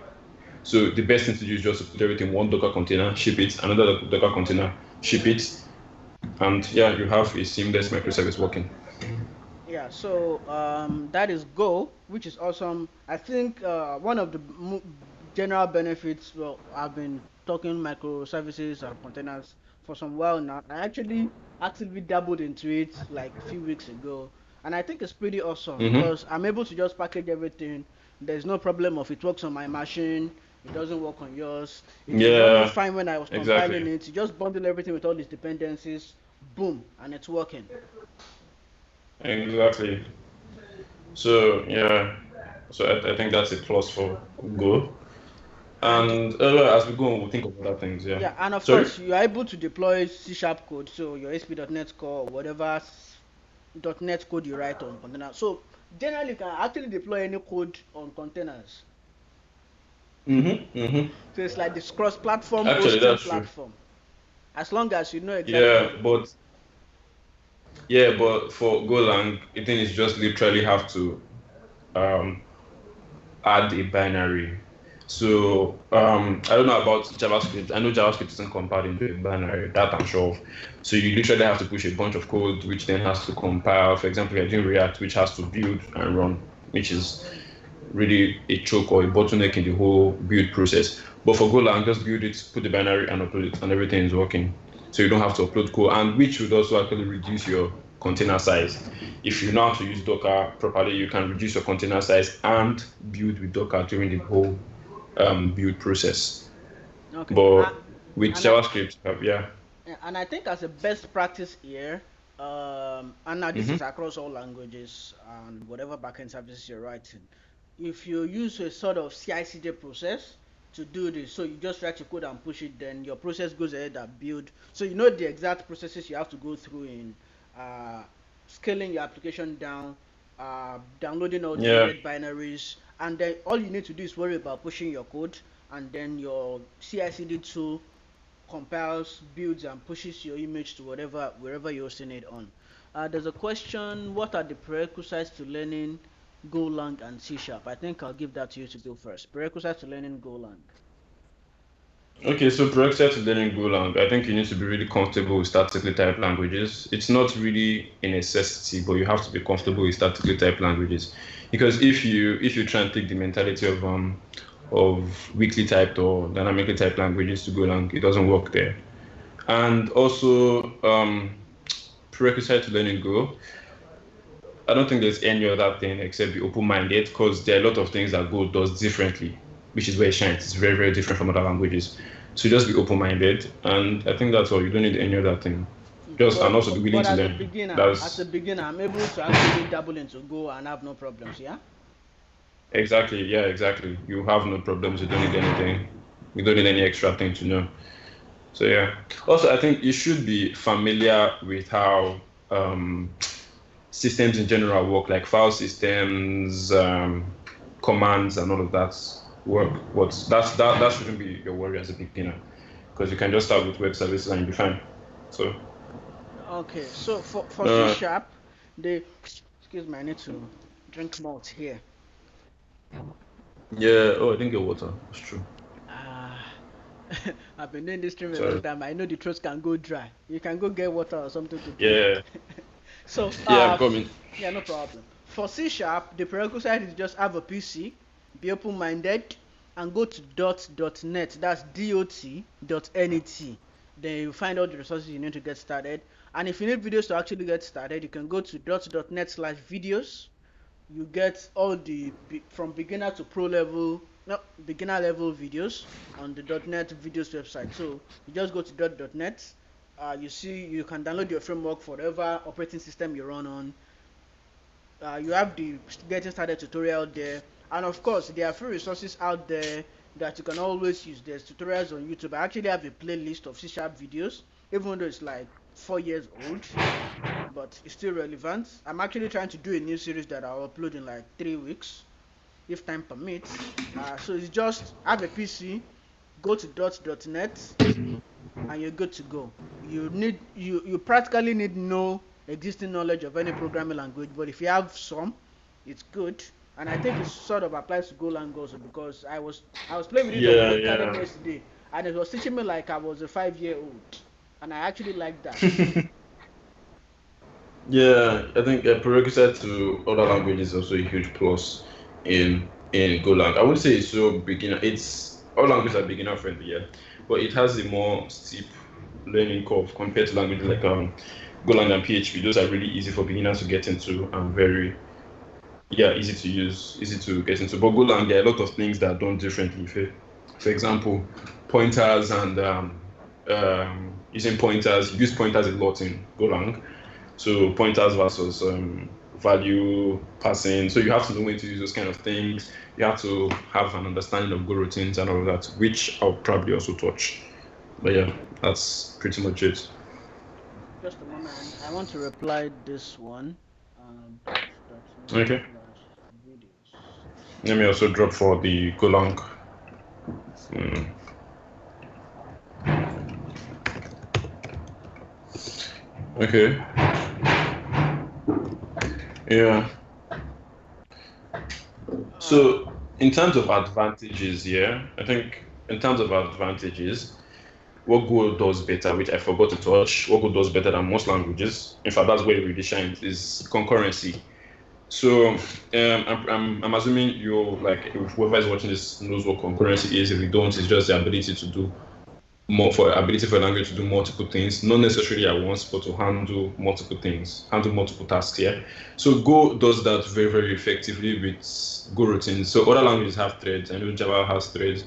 So the best thing to do is just to put everything in one Docker container, ship it, another Docker container, ship it, and yeah, you have a seamless microservice working. Yeah, so that is Go, which is awesome. I think one of the general benefits, well, I've been talking microservices and containers for some while now. I actually actively dabbled into it like a few weeks ago, and I think it's pretty awesome Mm-hmm. because I'm able to just package everything. There's no problem of it works on my machine, it doesn't work on yours. It was running Yeah, fine when I was compiling exactly. it. You just bundle everything with all these dependencies, boom, and it's working. Exactly. So yeah, so I think that's a plus for Go. And And as we go on, we'll think of other things. Yeah. yeah, and of Sorry. course, you are able to deploy C sharp code, so your ASP.NET Core or whatever .NET code you write on containers. So generally, you can actually deploy any code on containers. Mm-hmm. Mm-hmm. So it's like this cross-platform Actually, hosting that's true. platform. As long as you know Yeah, exactly. but for Golang, the thing is just literally have to um add a binary. So I don't know about JavaScript. I know JavaScript isn't compiled into a binary, that I'm sure of. So you literally have to push a bunch of code, which then has to compile. For example, you're doing React, which has to build and run, which is really a choke or a bottleneck in the whole build process. But for Golang, just build it, put the binary and upload it, and everything is working. So you don't have to upload code, and which would also actually reduce your container size. If you know how to use Docker properly, you can reduce your container size and build with Docker during the whole build process. Okay. But with And I, JavaScript, yeah. yeah, and I think as a best practice here, and now this Mm-hmm. is across all languages and whatever backend services you're writing. If you use a sort of CI/CD process to do this, so you just write your code and push it, then your process goes ahead and build. So you know the exact processes you have to go through in uh, scaling your application down, downloading all the Yeah. needed binaries, and then all you need to do is worry about pushing your code, and then your CI/CD tool compiles, builds, and pushes your image to whatever wherever you're hosting it on. There's a question: what are the prerequisites to learning Golang and C Sharp? I think I'll give that to you to go first. Prerequisites to learning Golang. Okay, so prerequisite to learning Golang, I think you need to be really comfortable with statically typed languages. It's not really a necessity, but you have to be comfortable with statically typed languages, because if you try and take the mentality of weakly typed or dynamically typed languages to Golang, it doesn't work there. And also prerequisite to learning Go, I don't think there's any other thing except be open-minded, because there are a lot of things that Go does differently, which is where it shines. It's very, very different from other languages. So just be open-minded, and I think that's all. You don't need any other thing. Just and also be willing But to as a learn. beginner, That's I'm able to actually dabble into Go and have no problems. Yeah. exactly, yeah, exactly. You have no problems. You don't need anything. You don't need any extra thing to know. So yeah. Also, I think you should be familiar with how systems in general work, like file systems, commands, and all of that work. That shouldn't be your worry as a beginner, because you can just start with web services and you'll be fine. So Okay. So for C uh, Sharp, the excuse me, I need to drink malt here. yeah. Oh, I didn't get water. That's true. Ah, I've been doing this stream a long So time. I know the throat can go dry. You can go get water or something to drink. yeah, So, yeah, I'm coming. yeah, no problem. For C Sharp, the prerequisite is just have a PC, be open minded, and go to .net. That's .net. Then you find all the resources you need to get started. And if you need videos to actually get started, you can go to .net/videos. You get all the from beginner to pro level, no, beginner level videos on the .net videos website. So you just go to .net. You see you can download your framework for whatever operating system you run on. You have the getting started tutorial there, and of course there are free resources out there that you can always use. There's tutorials on YouTube. I actually have a playlist of C# videos, even though it's like 4 years old, but it's still relevant. I'm actually trying to do a new series that I'll upload in like 3 weeks. if time permits. So it's just have a PC, go to .net, and you're good to go. You practically need no existing knowledge of any programming language, but if you have some, it's good. And I think it sort of applies to Golang also, because I was playing with it on Yeah, Codecademy yeah. yesterday, and it was teaching me like I was a 5-year-old, and I actually like that. Yeah, I think a prerequisite to other languages is also a huge plus in Golang. I would say it's so beginner. It's all languages are beginner friendly, yeah, but it has a more steep learning curve compared to languages like Golang and PHP. Those are really easy for beginners to get into and very easy to use, easy to get into. But Golang, there are a lot of things that are done differently. For example, pointers and using pointers. You use pointers a lot in Golang. So pointers versus value passing. So you have to know when to use those kind of things. You have to have an understanding of Go routines and all of that, which I'll probably also touch. But yeah, that's pretty much it. Just a moment, I want to reply this one. .net Okay. / videos. Let me also drop for the Golang. Okay. Yeah. So in terms of advantages, yeah, I think in terms of advantages, what Go does better, which I forgot to touch, what Go does better than most languages, in fact, that's where it really shines, is concurrency. So I'm assuming you like if whoever is watching this knows what concurrency is. If you don't, it's just the ability to do more for ability for a language to do multiple things, not necessarily at once, but to handle multiple things, handle multiple tasks here. So Go does that very, very effectively with Go routines. So other languages have threads. I know Java has threads,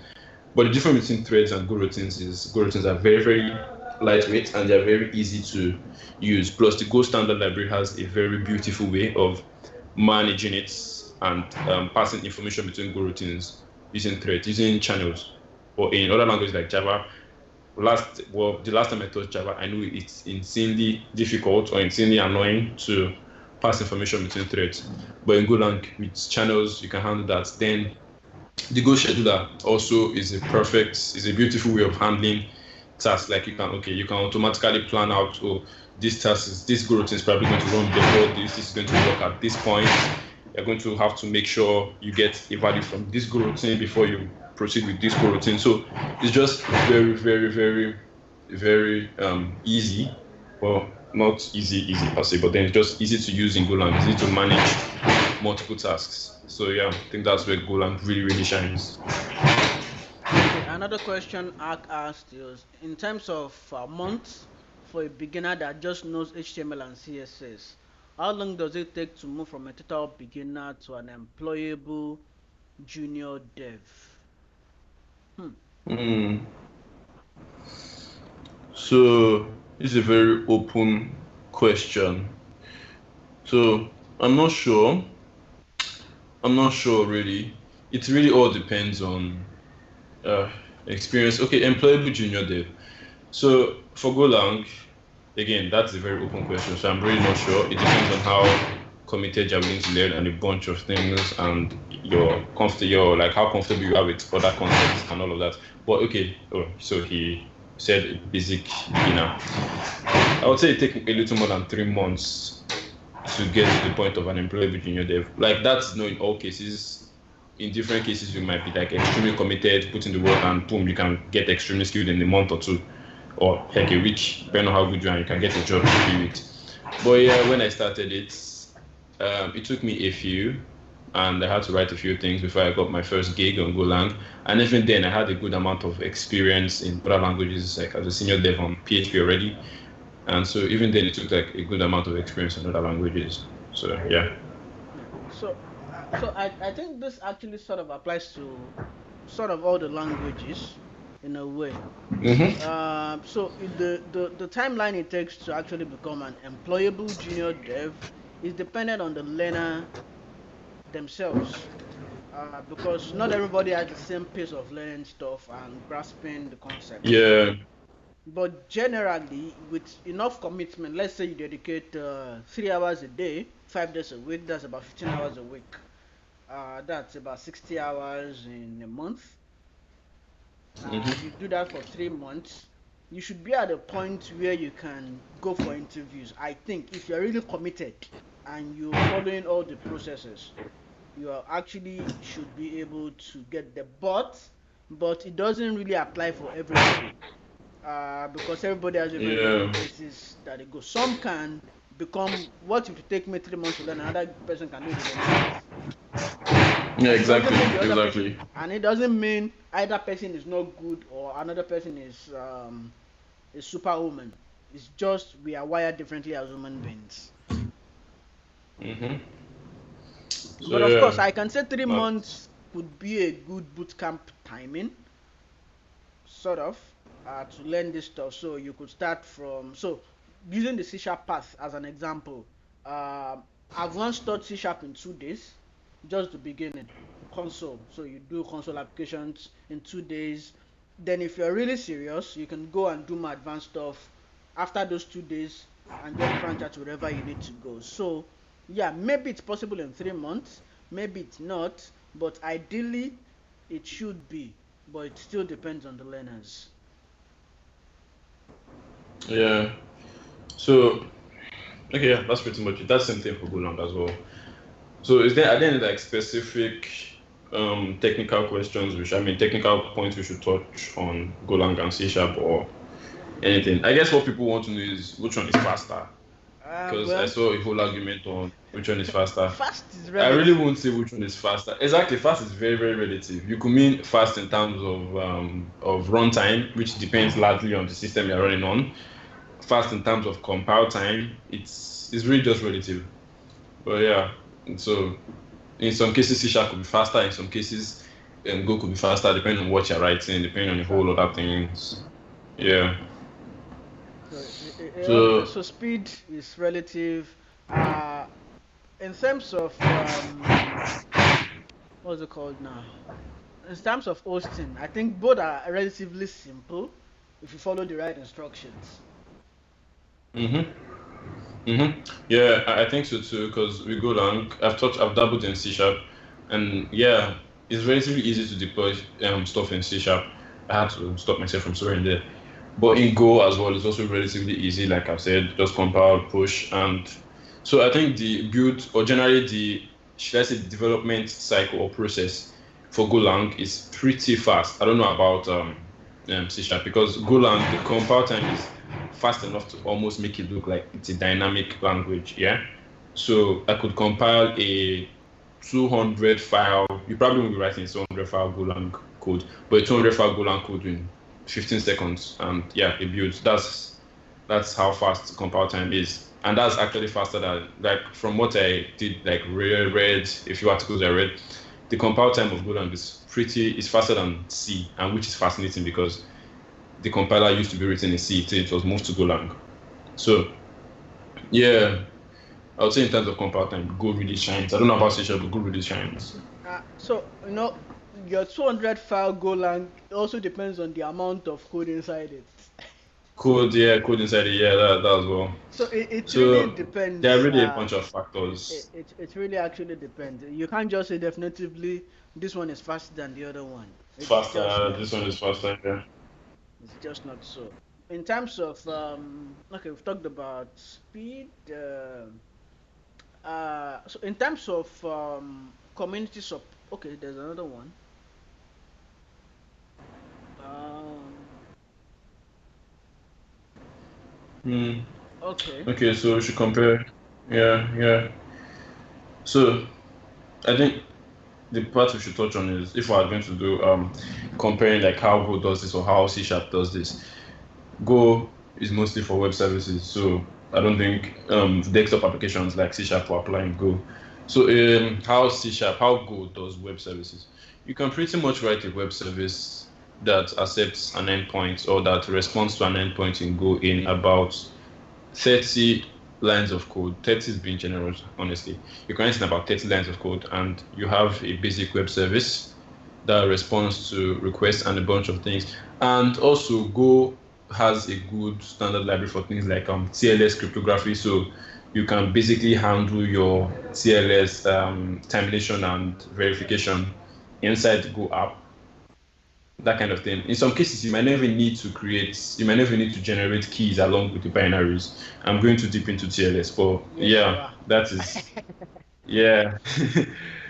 but the difference between threads and Go routines is Go routines are very, very lightweight and they're very easy to use. Plus, the Go standard library has a very beautiful way of managing it and passing information between Go routines using threads, using channels. Or in other languages like Java, the last time I taught Java, I knew it's insanely difficult or insanely annoying to pass information between threads. But in Golang, with channels, you can handle that. Then the Go scheduler also is a beautiful way of handling tasks. Like you can automatically plan out, this Go routine is probably going to run before this is going to work at this point. You're going to have to make sure you get a value from this Go routine before you proceed with this Go routine. So it's just very, very, very, very easy. Well, not easy per se, but then it's just easy to use in Golang, easy to manage multiple tasks. So yeah, I think that's where Golang really, really shines. Okay, another question Ark asked is in terms of months for a beginner that just knows HTML and CSS, how long does it take to move from a total beginner to an employable junior dev? Hmm. Mm. So it's a very open question. So I'm not sure. I'm not sure really. It really all depends on uh, experience. Okay, employable junior dev. So for Golang, again, that's a very open question. So I'm really not sure. It depends on how committed you're willing to learn and a bunch of things and your how comfortable you are with other concepts and all of that. But okay, so he said basic beginner. I would say it take a little more than 3 months to get to the point of an employable junior dev. Like that's not in all cases. In different cases, you might be like extremely committed, put in the work, and boom, you can get extremely skilled in a month or two, or heck a week, depending on how good you are, you can get a job in 3 weeks. But yeah, when I started it took me a few, and I had to write a few things before I got my first gig on Golang. And even then, I had a good amount of experience in other languages, like as a senior dev on PHP already. And so even then, it took like a good amount of experience in other languages. So yeah. Yeah. So I think this actually sort of applies to sort of all the languages in a way. Mm-hmm. So the timeline it takes to actually become an employable junior dev is dependent on the learner themselves. Because not everybody has the same pace of learning stuff and grasping the concepts. Yeah. But generally, with enough commitment, let's say you dedicate 3 hours a day, 5 days a week, that's about 15 hours a week. That's about 60 hours in a month. Mm-hmm. You do that for 3 months. You should be at a point where you can go for interviews. I think if you're really committed and you're following all the processes, you are actually should be able to get the but it doesn't really apply for everybody, because everybody has different learning Yeah. paces that they go. Some can become what if it take me 3 months to learn, another person can do it within a month. Yeah, And it doesn't exactly. mean the other person, Exactly. and it doesn't mean either person is not good or another person is superwoman. It's just we are wired differently as human beings. Mm-hmm. So But of course, yeah, I can say three that's months could be a good boot camp timing, sort of, to learn this stuff. So you could start from using the C sharp path as an example. I've once taught C sharp in 2 days, just the beginning. Console. So you do console applications in 2 days. Then if you're really serious, you can go and do more advanced stuff after those 2 days and just branch out to wherever you need to go. So yeah, maybe it's possible in 3 months, maybe it's not, but ideally it should be, but it still depends on the learners. yeah. So okay, yeah, that's pretty much it. That's the same thing for Golang as well. So are there any like specific technical questions technical points we should touch on Golang and C Sharp or anything? I guess what people want to know is which one is faster. Because I Well, saw a whole argument on which one is faster. fast is I really relative. won't say which one is faster. Exactly, fast is very, very relative. You could mean fast in terms of runtime, which depends largely on the system you're running on. Fast in terms of compile time, it's really just relative. But yeah, so in some cases C# could be faster. In some cases, Go could be faster, depending on what you're writing, depending on a whole lot Exactly. of things. Yeah. Okay, So so speed is relative. Uh, in terms of what's it called now? In terms of hosting, I think both are relatively simple if you follow the right instructions. mhm. Yeah, I think so too. Because we go long. I've dabbled in C sharp, and yeah, it's relatively easy to deploy stuff in C sharp. I had to stop myself from swearing there. But in Go as well, it's also relatively easy. Like I've said, just compile, push, and so I think the build or generally the should I say the development cycle or process for Golang is pretty fast. I don't know about C sharp because Golang the compile time is fast enough to almost make it look like it's a dynamic language. Yeah. So I could compile a 200 file. You probably won't be writing a 200 file Golang code, but a 200 file Golang code in 15 seconds, and yeah, it builds. That's how fast compile time is, and that's actually faster than like from what I did like read a few articles I read. The compile time of Golang is faster than C, and which is fascinating because the compiler used to be written in C till it was moved to Golang. So yeah, I would say in terms of compile time, Go really shines. I don't know about C, but Go really shines. Your 200 file Golang also depends on the amount of code inside it. Code, yeah, code inside it, yeah, that as well. So it really So there are depends. really a bunch of factors. It really actually depends. You can't just say definitively this one is faster than the other one. It's just Faster, not this one is so. faster, yeah. It's just not so. In terms of okay, we've talked about speed. So in terms of community support, okay, there's another one. Um, Hmm. okay. Okay, so we should compare. Yeah, yeah. So I think the part we should touch on is if we are going to do comparing like how Go does this or how C Sharp does this. Go is mostly for web services, so I don't think desktop applications like C Sharp will apply in Go. So how Go does web services. You can pretty much write a web service that accepts an endpoint or that responds to an endpoint in Go in about 30 lines of code. 30 is being generous, honestly. You can write in about 30 lines of code and you have a basic web service that responds to requests and a bunch of things. And also Go has a good standard library for things like TLS cryptography. So you can basically handle your TLS termination and verification inside the Go app. That kind of thing. In some cases, you might never need to generate keys along with the binaries. I'm going too deep into TLS, but Yes, that is, yeah,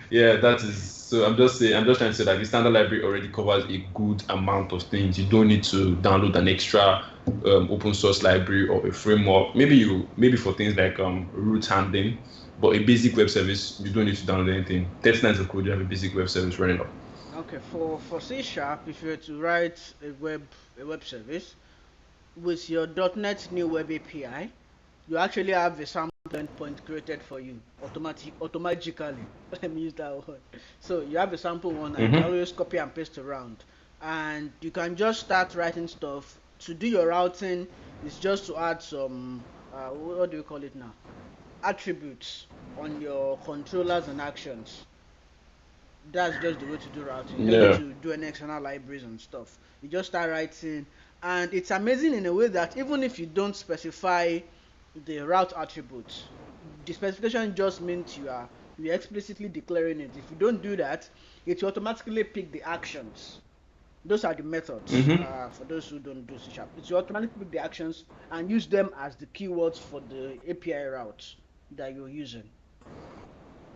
yeah, that is. So I'm just trying to say that the standard library already covers a good amount of things. You don't need to download an extra open source library or a framework. Maybe for things like root handling, but a basic web service, you don't need to download anything. 30 lines of code, you have a basic web service running up. Okay, for C sharp, if you were to write a web service with your .NET New Web API, you actually have a sample endpoint created for you automatically. Let me use that word. So you have a sample one, and you can always copy and paste around, and you can just start writing stuff. To do your routing is just to add some what do we call it now? Attributes on your controllers and actions. That's just the way to do routing. You don't need to do any external libraries and stuff. You just start writing, and it's amazing in a way that even if you don't specify the route attributes, the specification just means you're explicitly declaring it. If you don't do that, it will automatically pick the actions. Those are the methods. For those who don't do C sharp, it will automatically pick the actions and use them as the keywords for the API routes that you're using,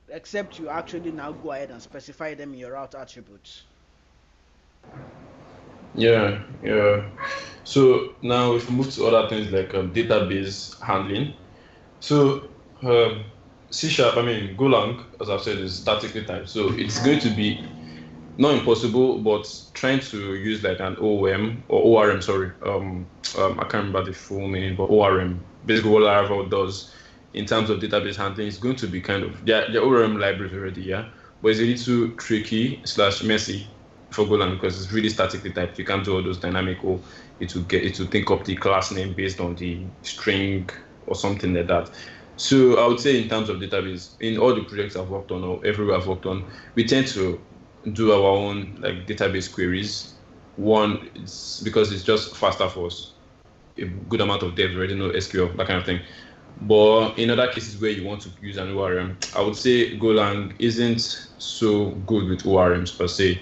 except you actually now go ahead and specify them in your route attributes. Yeah. So now if we move to other things like database handling. So C sharp, Golang, as I've said, is statically typed. So it's going to be not impossible, but trying to use like an OOM or ORM, sorry. I can't remember the full meaning, but ORM, basically what Laravel does in terms of database handling is going to be kind of, the ORM libraries already, yeah, but it's a little tricky / messy for Golang because it's really statically typed. You can't do all those dynamic, or it will think up the class name based on the string or something like that. So I would say in terms of database, in all the projects I've worked on or everywhere I've worked on, we tend to do our own like database queries. One, it's because it's just faster for us. A good amount of devs already know SQL, that kind of thing. But in other cases where you want to use an ORM, I would say Golang isn't so good with ORMs per se.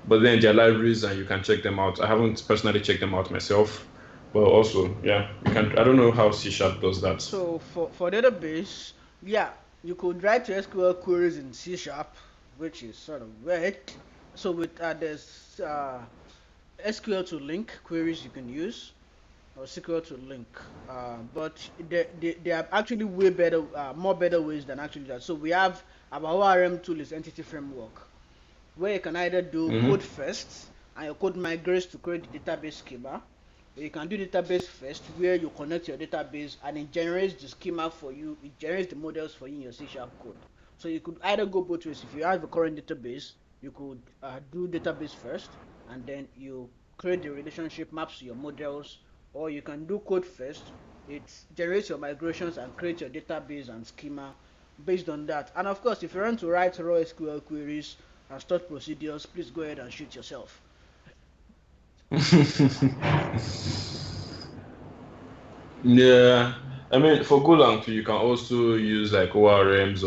But then there are libraries and you can check them out. I haven't personally checked them out myself, but also, yeah, you can. I don't know how C# does that. So for database, yeah, you could write your SQL queries in C#, which is sort of weird. So with there's SQL to link queries you can use, or SQL to link. But there are actually way better, more better ways than actually that. So we have our ORM tool is Entity Framework, where you can either do code first and your code migrates to create the database schema, or you can do database first where you connect your database and it generates the schema for you, it generates the models for you in your C# code. So you could either go both ways. If you have a current database, you could do database first and then you create the relationship maps to your models, or you can do code first, it generates your migrations and create your database and schema based on that. And of course, if you want to write raw SQL queries and stored procedures, please go ahead and shoot yourself. Yeah, for Golang too, you can also use like ORMs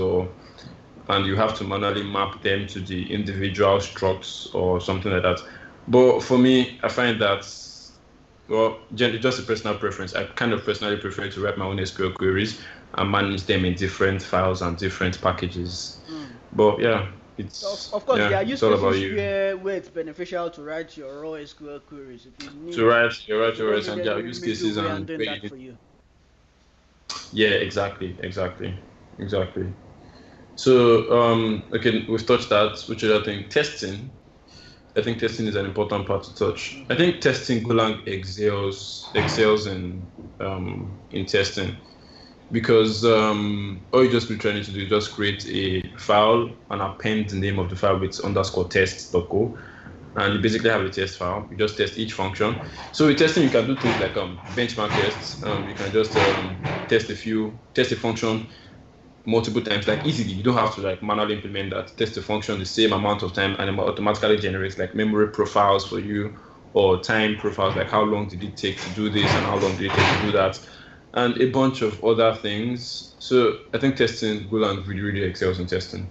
and you have to manually map them to the individual structs or something like that. But for me, I find that, well, just a personal preference. I kind of personally prefer to write my own SQL queries and manage them in different files and different packages. But yeah, it's of course, yeah, there are use it's all about cases you. where it's beneficial to write your raw SQL queries. If you need To write your you and need there are any use cases middleware and and doing where you that need. for you. Yeah, exactly. So okay, we've touched that. Which other thing? Testing. I think testing is an important part to touch. I think testing Golang excels in testing because all you just be trying to do is just create a file and append the name of the file with _tests.go, and you basically have a test file. You just test each function. So with testing, you can do things like benchmark tests. You can just test a function multiple times, like easily. You don't have to like manually implement that. Test the function the same amount of time, and it automatically generates like memory profiles for you or time profiles, like how long did it take to do this and how long did it take to do that. and a bunch of other things. So I think testing, Golang really, really excels in testing.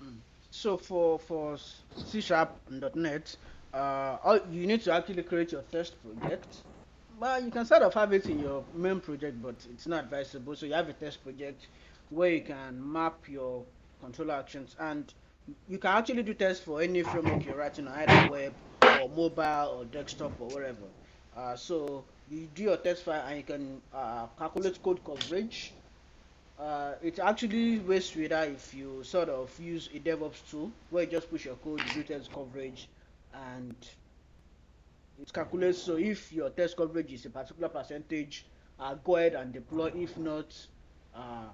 Mm. So for C Sharp and .NET, you need to actually create your test project. Well, you can sort of have it in your main project, but it's not advisable. So you have a test project where you can map your controller actions, and you can actually do tests for any framework you're writing on, either web or mobile or desktop or wherever. So you do your test file and you can calculate code coverage. It's actually way sweeter if you sort of use a DevOps tool where you just push your code, you do test coverage, and it calculates. So if your test coverage is a particular percentage, go ahead and deploy. If not, uh,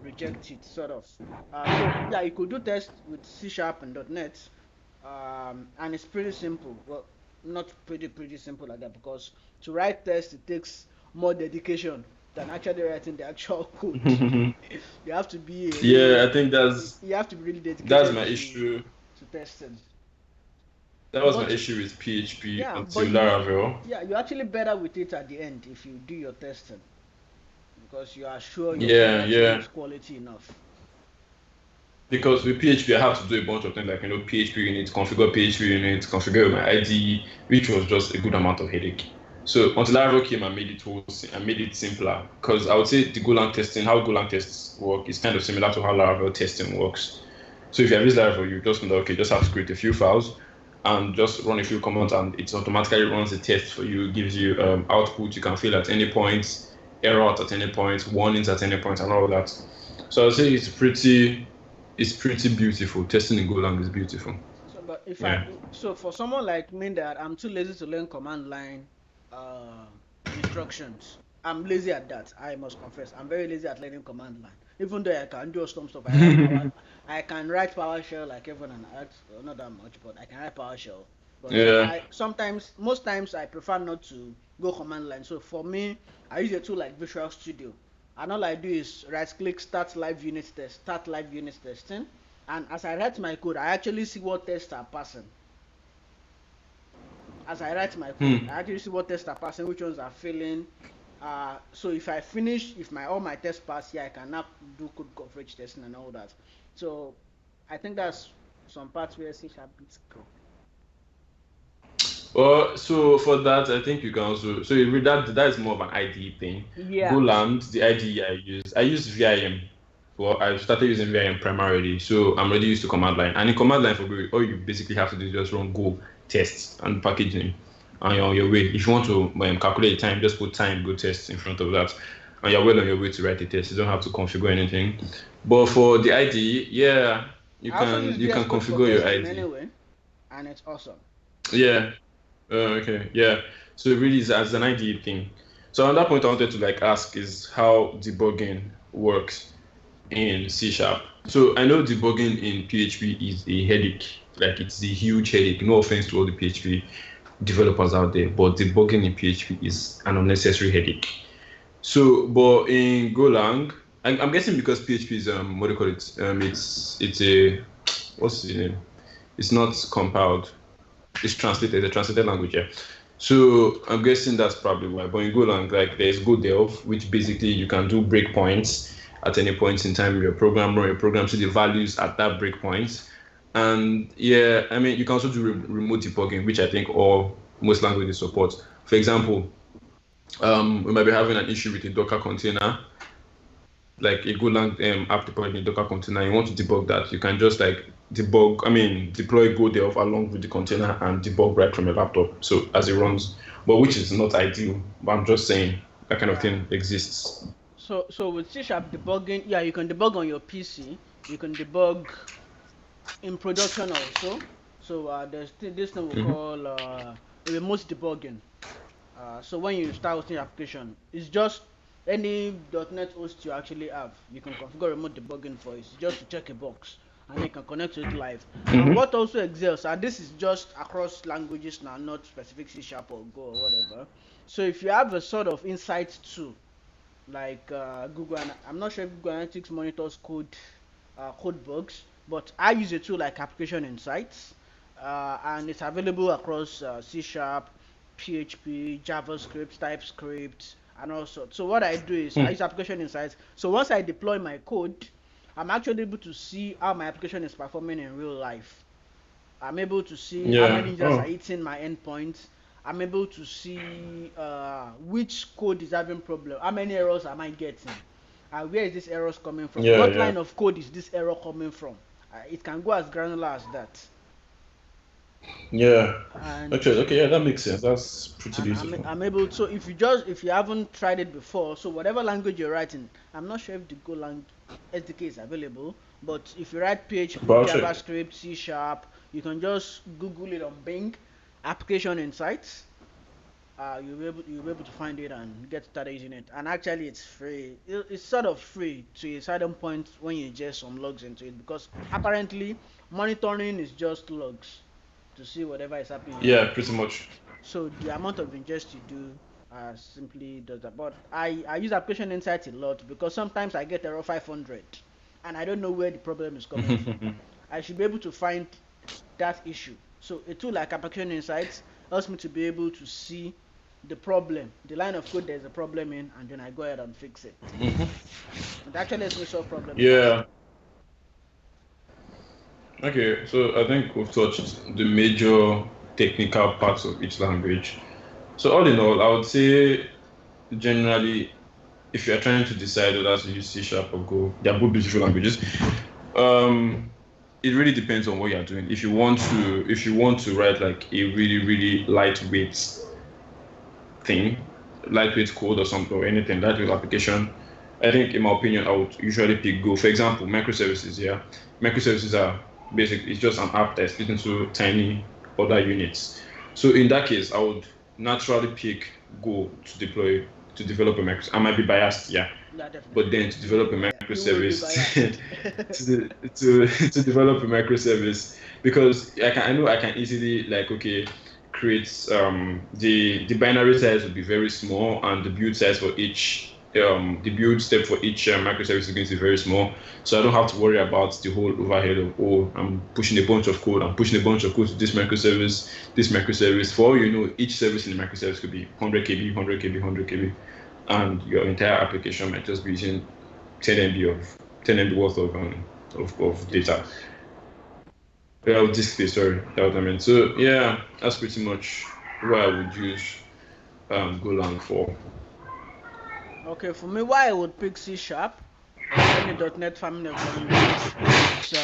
reject it, sort of. So yeah, you could do tests with C Sharp and .NET, and it's pretty simple. Well, not pretty simple like that, because to write tests it takes more dedication than actually writing the actual code. You have to be a Yeah, really I think you have to be really that's dedicated my issue. to testing. That was my But issue with PHP yeah, until Laravel. yeah, you're actually better with it at the end if you do your testing, because you are sure your code Yeah, actually yeah. is quality enough. Because with PHP, I have to do a bunch of things like PHP unit, configure PHP unit, configure my IDE, which was just a good amount of headache. So until Laravel came and made it simpler. Because I would say the Golang testing, how Golang tests work, is kind of similar to how Laravel testing works. So if you have used Laravel, you just know that, okay, just have to create a few files and just run a few commands, and it automatically runs a test for you, gives you output you can fill at any point, error at any point, warnings at any point, and all that. So I'd say it's pretty beautiful. Testing in Golang is beautiful. So, but if I Yeah. so for someone like me that I'm too lazy to learn command line uh, instructions, I'm lazy at that. I must confess, I'm very lazy at learning command line. Even though I can do some stuff, I can write PowerShell like everyone, and not that much, but I can write PowerShell. But Yeah. I sometimes, most times, I prefer not to go command line. So for me, I use a tool like Visual Studio, and all I do is right click, start live unit testing, and as I write my code, I actually see what tests are passing. As I write my code, Hmm. I actually see what tests are passing, which ones are failing. So if I finish, if my all my tests pass, yeah, I can now do code coverage testing and all that. So I think that's some parts where C sharp beats Go. Well, so for that, I think you can also. So that is more of an IDE thing. Yeah. Golang, the IDE I use VIM. Well, I started using VIM primarily, so I'm already used to command line. And in command line for Go, all you basically have to do is just run go test and package name, and you're on your way. If you want to calculate the time, just put time go test in front of that, and you're well on your way to write the test. You don't have to configure anything. But for the IDE, yeah, you I also use can you VS can Code for configure your testing IDE. anyway, and it's awesome. Yeah. Okay, yeah. So it really is as an IDE thing. So on that point, I wanted to ask is how debugging works in C Sharp. So I know debugging in PHP is a headache, like it's a huge headache. No offense to all the PHP developers out there, but debugging in PHP is an unnecessary headache. So, but in Golang, I'm guessing because PHP is what do you call it? It's a what's the name? It's not compiled. It's translated. It's a translated language, yeah. So I'm guessing that's probably why. But in Golang, there's GoDelve, which basically you can do breakpoints at any point in time in your program, run your program, see the values at that breakpoint. And yeah, I mean, you can also do remote debugging, which I think all most languages support. For example, we might be having an issue with a Docker container, like a Golang app deployed in a Docker container. You want to debug that, you can just deploy GoDelve along with the container and debug right from your laptop. So as it runs, but which is not ideal. But I'm just saying that kind of Yeah. thing exists. So with C sharp debugging, yeah, you can debug on your PC. You can debug in production also. So there's this thing we Hmm. call remote debugging. So when you start hosting your application, it's just any .NET host you actually have. You can configure remote debugging for it. It's just to check a box, and then you can connect to it live. And Hmm. what also excels, and this is just across languages now, not specific C sharp or Go or whatever. So if you have a sort of insight tool like Google, I'm not sure if Google Analytics monitors code bugs, but I use a tool like Application Insights, and it's available across C Sharp, PHP, JavaScript, TypeScript, and also. So what I do is I use application insights. So once I deploy my code, I'm actually able to see how my application is performing in real life. I'm able to see how Yeah. many users are Oh. hitting my endpoints. I'm able to see which code is having problem, how many errors am I getting, where is this errors coming from, Yeah. what Yeah. line of code is this error coming from. It can go as granular as that. Yeah. And Okay. Okay. Yeah, that makes sense. That's pretty beautiful. I'm able, so if you haven't tried it before, so whatever language you're writing, I'm not sure if the Golang SDK is available, but if you write PHP, But I'll check. JavaScript, C Sharp, you can just Google it on Bing, application insights. You'll be able to find it and get started using it. And actually, it's free. It's sort of free to a certain point when you ingest some logs into it, because apparently monitoring is just logs to see whatever is happening in your Yeah, pretty application. much. So the amount of ingest you do simply does that. But I use application insights a lot because sometimes I get error 500 and I don't know where the problem is coming from. I should be able to find that issue. So a tool like application insights helps me to be able to see the problem, the line of code there's a problem in, and then I go ahead and fix it. It actually lets me solve problems faster. Yeah. Okay, so I think we've touched the major technical parts of each language. So all in all, I would say generally, if you're trying to decide whether to use C Sharp or Go, they're both beautiful languages. Um, it really depends on what you're doing. If you want to write like a really, really thing, lightweight code or something or anything, lightweight application, I think in my opinion, I would usually pick Go. For example, microservices, yeah. Microservices are basically it's just an app that's split into tiny other units. So in that case, I would naturally pick Go to develop a microservice. I might be biased, yeah, Yeah, but definitely. then to develop a Yeah, you will be microservice biased. to develop a microservice because I know I can easily like okay create the binary size will be very small and the build size for each the build step for each microservice is going to be very small, so I don't have to worry about the whole overhead of I'm pushing a bunch of code, to this microservice. For all you know, each service in the microservice could be 100 kb, 100 kb, 100 kb, and your entire application might just be using 10 MB worth of data. Well, disk space, sorry, that's what I meant. So yeah, that's pretty much what I would use Golang for. Okay, for me, why I would pick C Sharp or any .NET family of languages is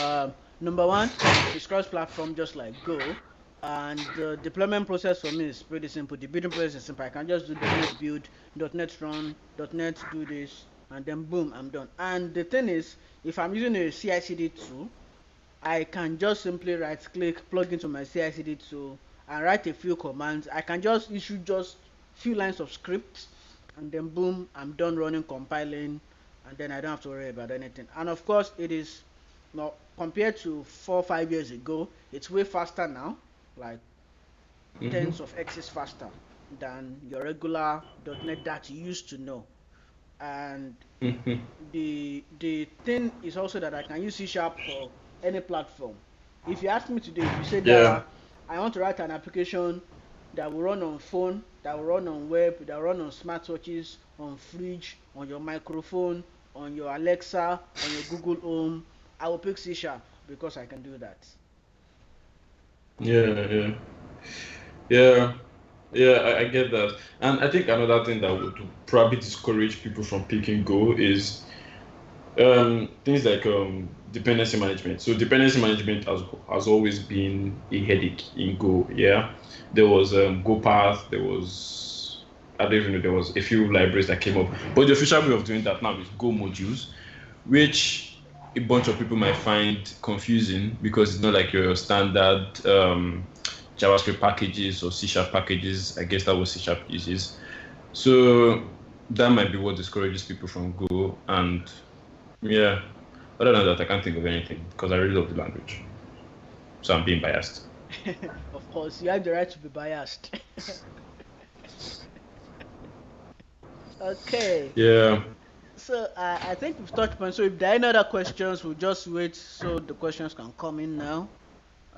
number one, it's cross-platform just like Go, and the deployment process for me is pretty simple. The building process is simple. I can just do .NET build, .NET run, .NET do this, and then boom, I'm done. And the thing is, if I'm using a CI/CD tool, I can just simply right-click, plug into my CI/CD tool, and write a few commands. I can just issue just few lines of script, and then boom, I'm done running, compiling, and then I don't have to worry about anything. And of course, it is not compared to 4 or 5 years ago. It's way faster now, like Hmm. tens of x's faster than your regular .NET that you used to know. And Hmm. the thing is also that I can use C Sharp for any platform. If you ask me today, if you say Yeah. that I want to write an application that will run on phone, that will run on web, that will run on smartwatches, on fridge, on your microphone, on your Alexa, on your Google Home, I will pick C Sharp because I can do that. Yeah. Yeah. Yeah. Yeah. I get that, and I think another thing that would probably discourage people from picking Go is things like dependency management. So dependency management has always been a headache in Go. Yeah, there was Go Path. There was I don't even know. There was a few libraries that came up, but the official way of doing that now is Go modules, which a bunch of people might find confusing because it's not like your standard JavaScript packages or C Sharp packages. I guess that was C Sharp uses. So that might be what discourages people from Go. And yeah, other than that, I can't think of anything because I really love the language. So I'm being biased. Of course, you have the right to be biased. Okay. Yeah. So I think we've touched upon. So if there are any other questions, we'll just wait so the questions can come in now.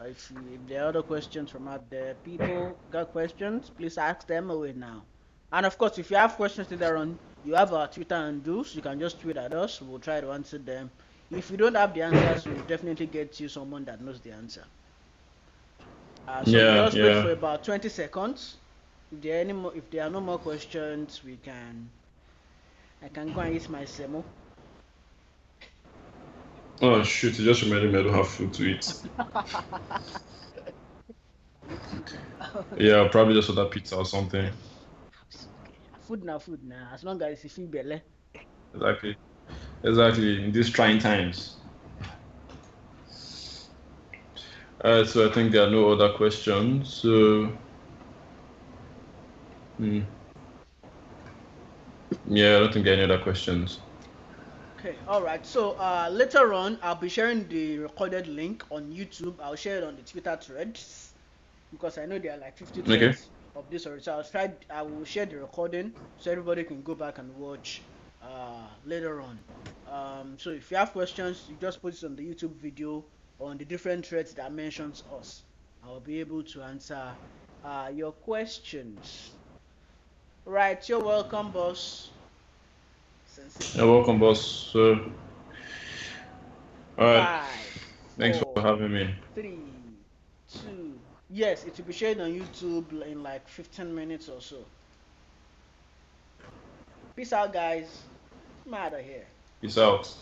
If there are other questions from out there, people got questions, please ask them away now. And of course, if you have questions later on, you have our Twitter handles. You can just tweet at us. We'll try to answer them. If you don't have the answers, we'll definitely get you someone that knows the answer. So Yeah, just wait yeah. for about 20 seconds. If there are no more questions, I can go and eat my semo. Oh shoot! You just reminded me I don't have food to eat. Yeah, I'll probably just order pizza or something. Food now. As long as you feel better. Exactly. Exactly. In these trying times. So I think there are no other questions. So, yeah, I don't think there are any other questions. Okay, all right. So later on, I'll be sharing the recorded link on YouTube. I'll share it on the Twitter threads because I know there are like 50 Okay. threads of this already. So I will share the recording so everybody can go back and watch later on. So if you have questions, you just put it on the YouTube video on the different threads that mentions us. I'll be able to answer your questions. Right, you're welcome, boss. You're welcome, boss. So, all right. Five, Thanks for 4, having me. 3, 2. Yes, it will be shared on YouTube in like 15 minutes or so. Peace out, guys. I'm out of here. Peace out.